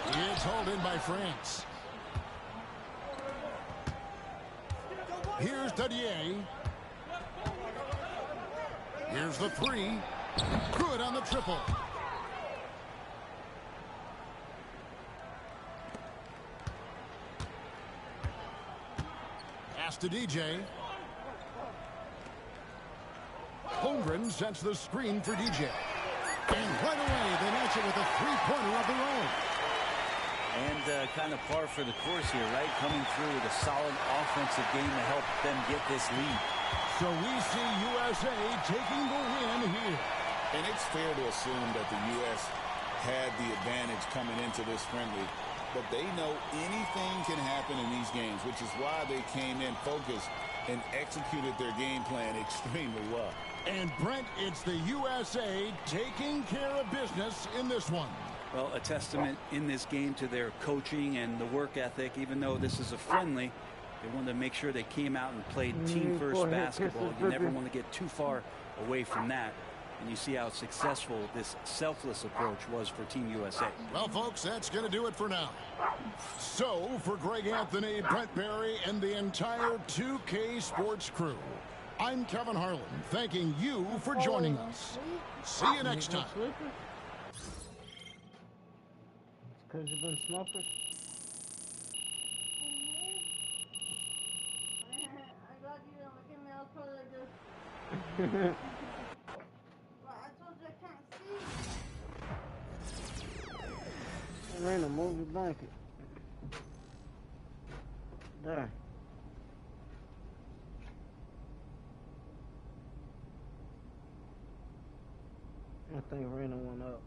It's hauled in by France. Here's Dadier. Here's the three. Good on the triple. Pass to DJ. Holmgren sets the screen for DJ. And right away, they match it with a three-pointer of their own. And kind of par for the course here, right? Coming through with a solid offensive game to help them get this lead. So we see USA taking the win here. And it's fair to assume that the U.S. had the advantage coming into this friendly. But they know anything can happen in these games, which is why they came in focused and executed their game plan extremely well. And, Brent, it's the USA taking care of business in this one. Well, a testament in this game to their coaching and the work ethic. Even though this is a friendly, they wanted to make sure they came out and played team-first basketball. You never want to get too far away from that. And you see how successful this selfless approach was for Team USA. Well, folks, that's going to do it for now. So, for Greg Anthony, Brent Barry, and the entire 2K Sports crew, I'm Kevin Harlan, thanking you for joining us. See you next time. Because you've been smoking? I got you. Look at me. I'll tell you this. Well, I told you I can't see. Raina, move your blanket. There. I think Raina went up.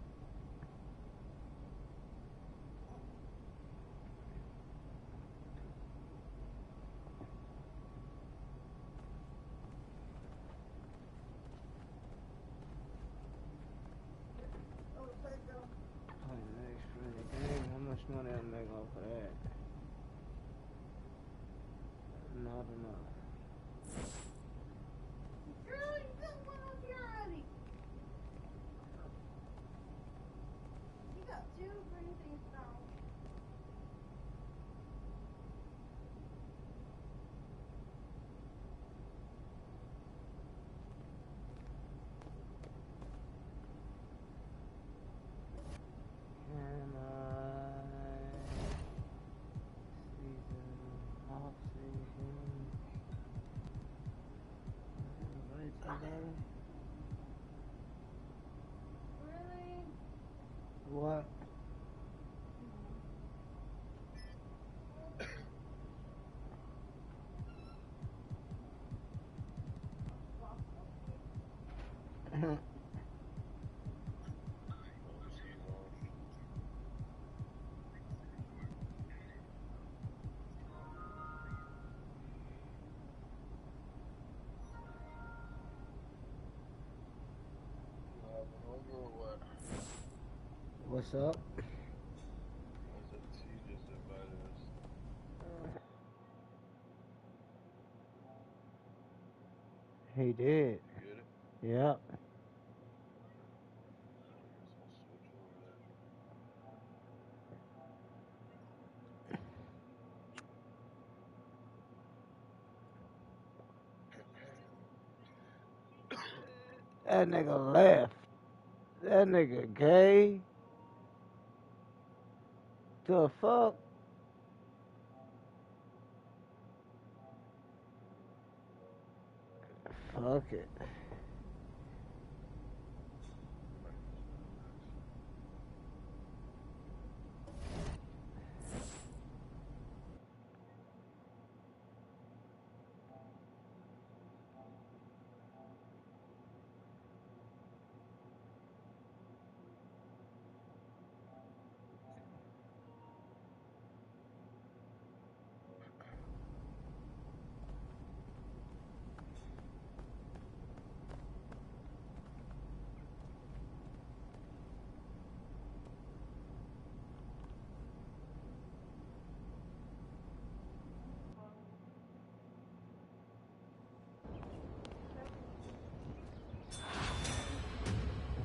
How much money I make off of that? Not enough. Girl, you got one up here already. Really? What? What's up? He did. Yep. That nigga left. That nigga gay. The fuck? Fuck it.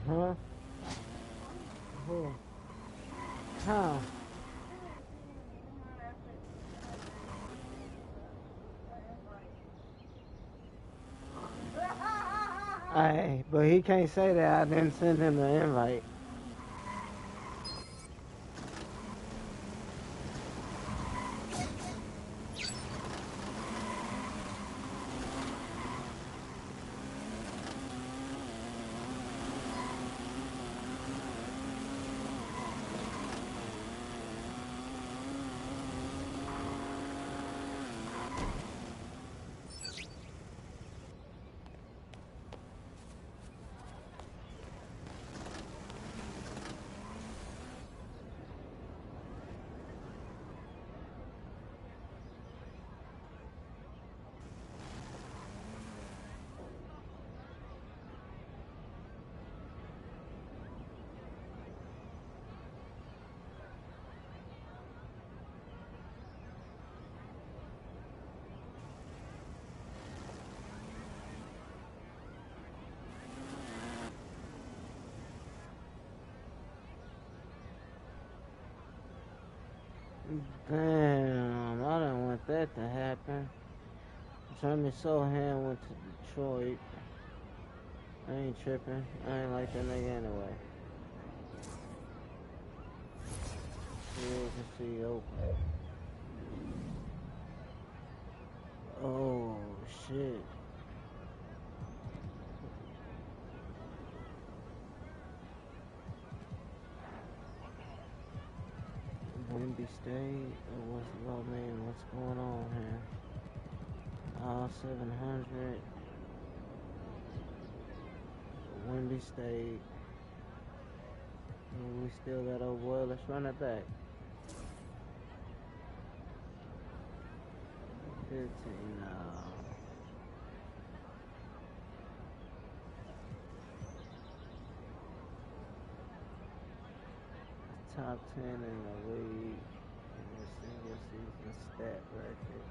Huh? Who? How? Aye, but he can't say that I didn't send him the invite. Damn, I don't want that to happen. Jeremy Sohan went to Detroit. I ain't tripping. I ain't like that nigga anyway. Free agency open. Oh, shit. Wimby State. What's low man? What's going on here? All 700. Wimby State. We still got old boy. Let's run it back. 15 now. Top 10 in the league in the single season stat record.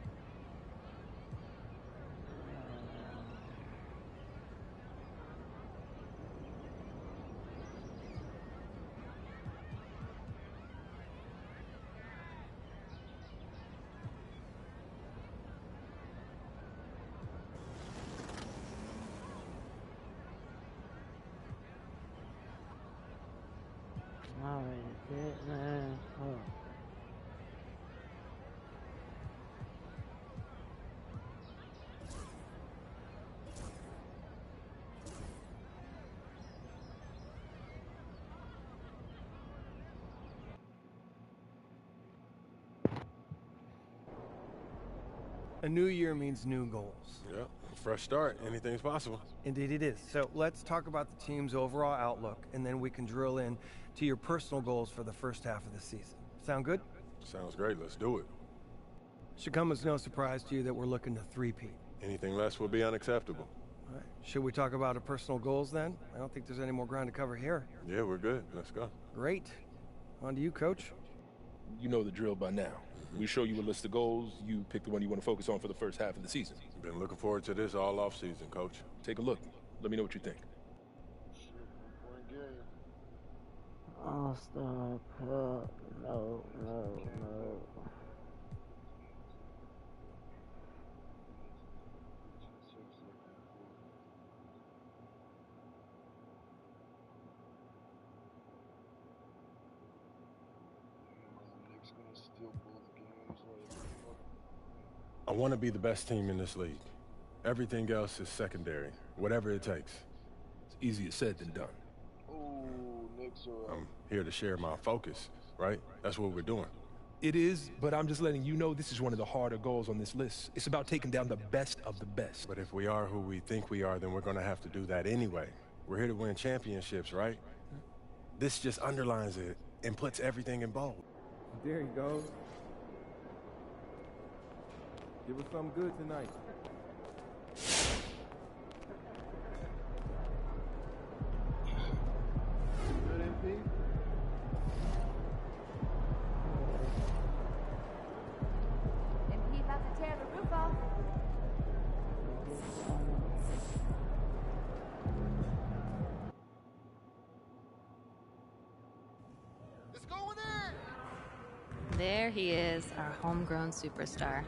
Alright, good man. Fuck. A new year means new goals. Yeah, fresh start. Anything's possible. Indeed it is. So let's talk about the team's overall outlook, and then we can drill in to your personal goals for the first half of the season. Sound good? Sounds great. Let's do it. Should come as no surprise to you that we're looking to three-peat. Anything less will be unacceptable. All right. Should we talk about our personal goals then? I don't think there's any more ground to cover here. Yeah, we're good. Let's go. Great. On to you, Coach. You know the drill by now. We show you a list of goals. You pick the one you want to focus on for the first half of the season. Been looking forward to this all off season, Coach. Take a look. Let me know what you think. All-Star Cup. No. I want to be the best team in this league. Everything else is secondary, whatever it takes. It's easier said than done. I'm here to share my focus, right? That's what we're doing. It is, but I'm just letting you know this is one of the harder goals on this list. It's about taking down the best of the best. But if we are who we think we are, then we're going to have to do that anyway. We're here to win championships, right? This just underlines it and puts everything in bold. There he goes. Give us something good tonight. Good, MP? MP about to tear the roof off. It's going in! There he is, our homegrown superstar.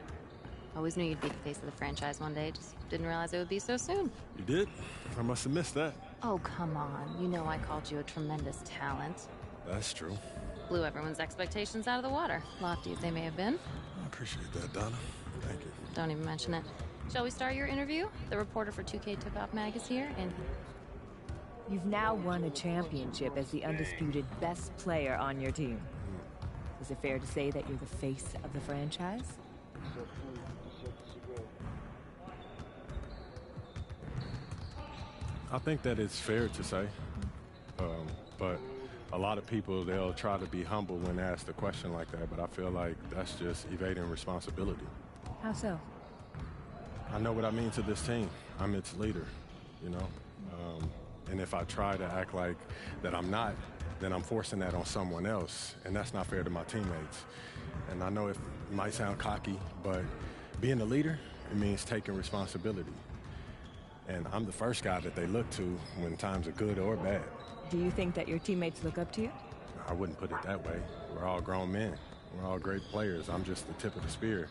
Always knew you'd be the face of the franchise one day, just didn't realize it would be so soon. You did? I must have missed that. Oh, come on. You know I called you a tremendous talent. That's true. Blew everyone's expectations out of the water, lofty as they may have been. I appreciate that, Donna. Thank you. Don't even mention it. Shall we start your interview? The reporter for 2K Tip-Off Mag is here, and... You've now won a championship as the undisputed best player on your team. Is it fair to say that you're the face of the franchise? I think that it's fair to say, but a lot of people, they'll try to be humble when asked a question like that, but I feel like that's just evading responsibility. How so? I know what I mean to this team. I'm its leader, you know? And if I try to act like that I'm not, then I'm forcing that on someone else, and that's not fair to my teammates. And I know it might sound cocky, but being a leader, it means taking responsibility. And I'm the first guy that they look to when times are good or bad. Do you think that your teammates look up to you? I wouldn't put it that way. We're all grown men. We're all great players. I'm just the tip of the spear.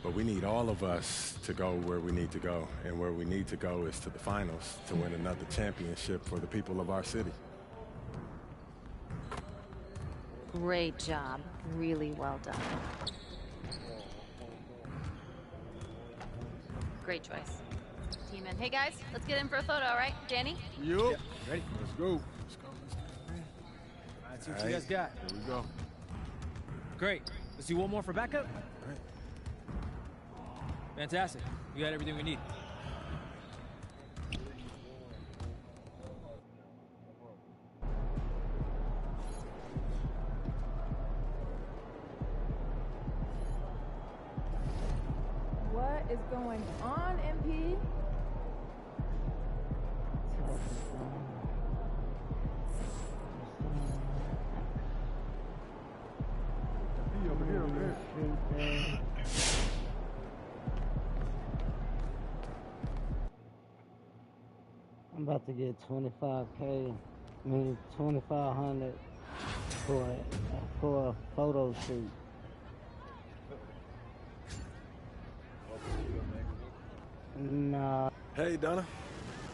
But we need all of us to go where we need to go. And where we need to go is to the finals to win another championship for the people of our city. Great job. Really well done. Great choice. Team in. Hey guys, let's get in for a photo, all right? Danny? Yup. Yeah, ready? Let's go. All right, see what you guys got. Here we go. Great. Let's do one more for backup. Fantastic. We got everything we need. What is going on, MP? Over here. I'm about to get 25K, I mean 2,500 for a photo shoot. Nah. Hey, Donna.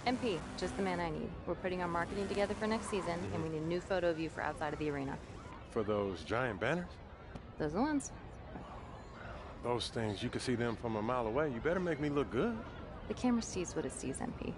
MP, just the man I need. We're putting our marketing together for next season, and we need a new photo of you for outside of the arena. For those giant banners? Those are the ones. Those things, you can see them from a mile away. You better make me look good. The camera sees what it sees, MP.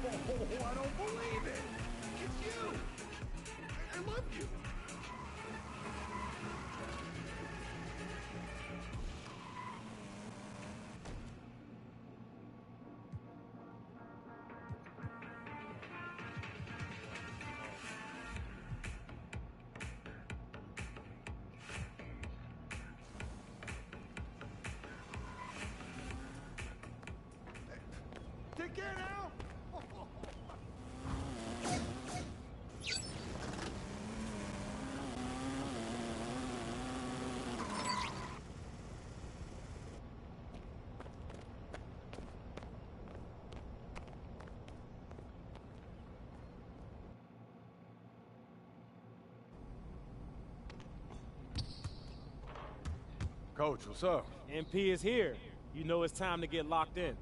I don't believe it. It's you. I love you. To get out. Coach, what's up? MP is here. You know it's time to get locked in.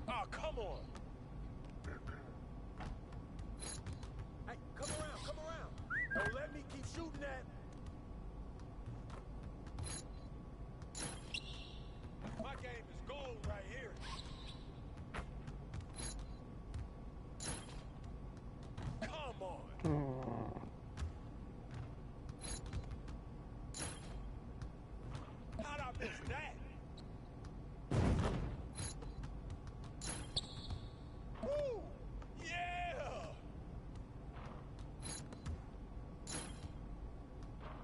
Oh, come on. Hey, come around, come around. Don't let me keep shooting that. My game is gold right here. Come on. How'd I miss that? Woo! Yeah!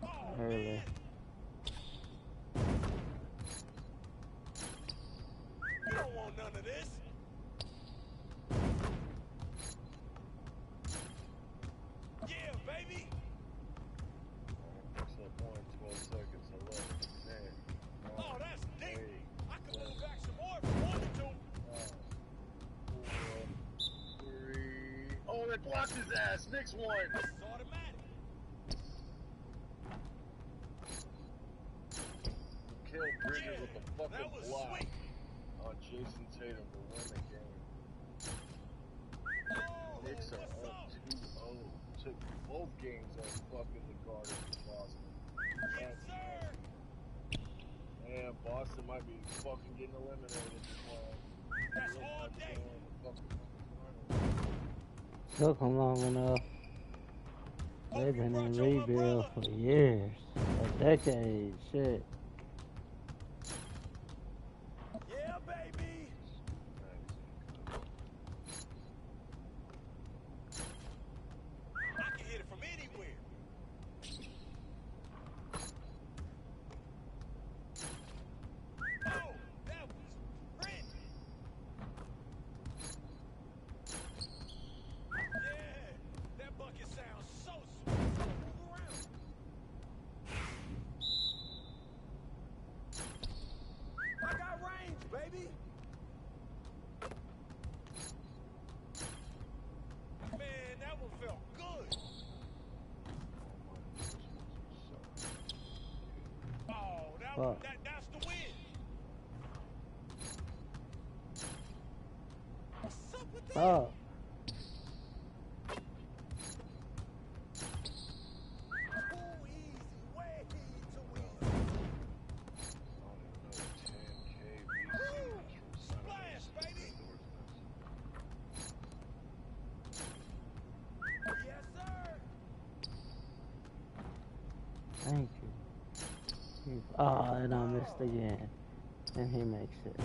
Oh, man! You don't want none of this. Yeah, baby! What's that point? 12 seconds. I love it. Man. Oh, that's deep. I could move back some more if you wanted to. 4, 3. Oh, they blocked his ass. Knicks won. This is automatic. Kill Bridges with the that fucking was block sweet. on Jason Tatum to win the game. Oh, Knicks are what's up up? 2-0. Took both games on fucking the Garden in Boston. Yes, sir. And Boston might be fucking getting eliminated this one. That's all day. Took them long enough. They've been in rebuild for years. A decade, shit. Yeah, baby. I can hit it from anywhere. Oh, that was pretty. Yeah, that bucket sounds so sweet. Move around. I got range, baby. Man, that one felt good. Oh, that's the win. What's up with that? Oh. Too easy, way too easy. Woo! Splash, baby. Yes, sir. Thank you. Oh, and I missed again. And he makes it.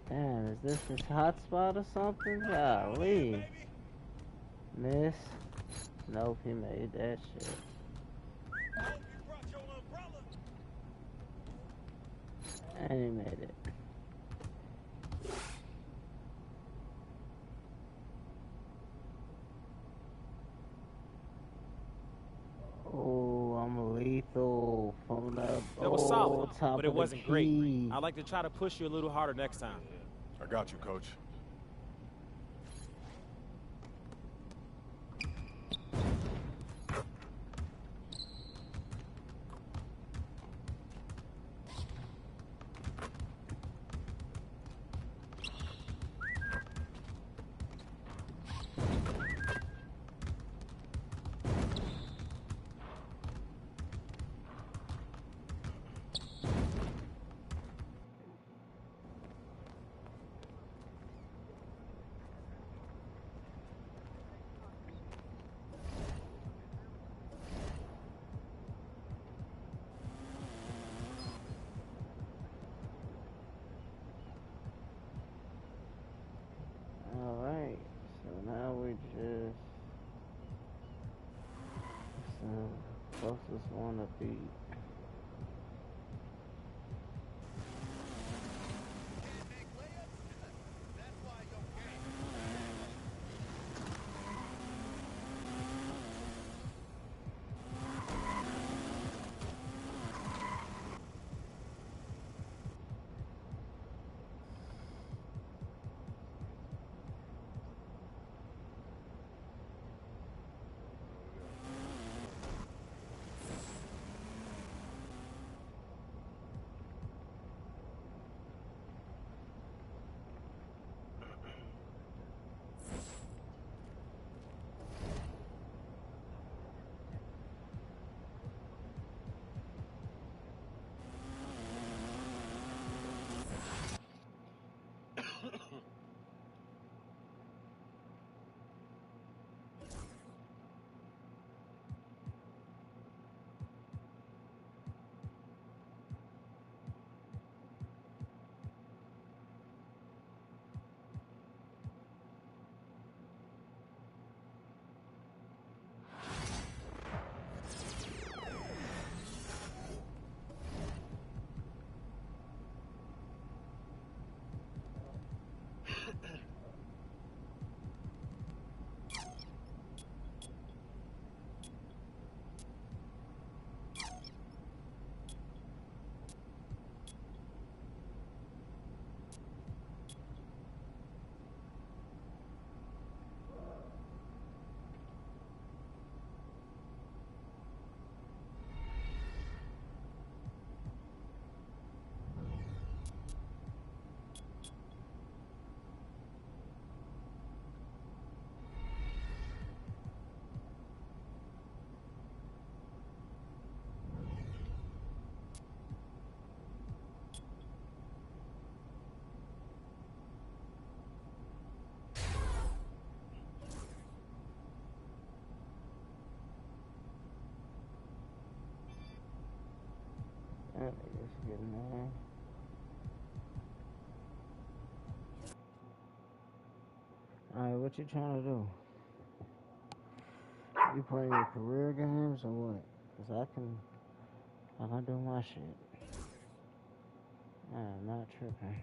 Damn, is this his hotspot or something? Golly. Miss. Nope, he made that shit. I hope you brought your umbrella. And he made it. solid, top but of it the wasn't great. key. I'd like to try to push you a little harder next time. I got you, Coach. Alright, so now we just closest one to beat. That nigga's getting on. Alright, what you trying to do? You playing your career games or what? Cause I can do my shit. I'm not tripping.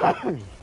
Ahem.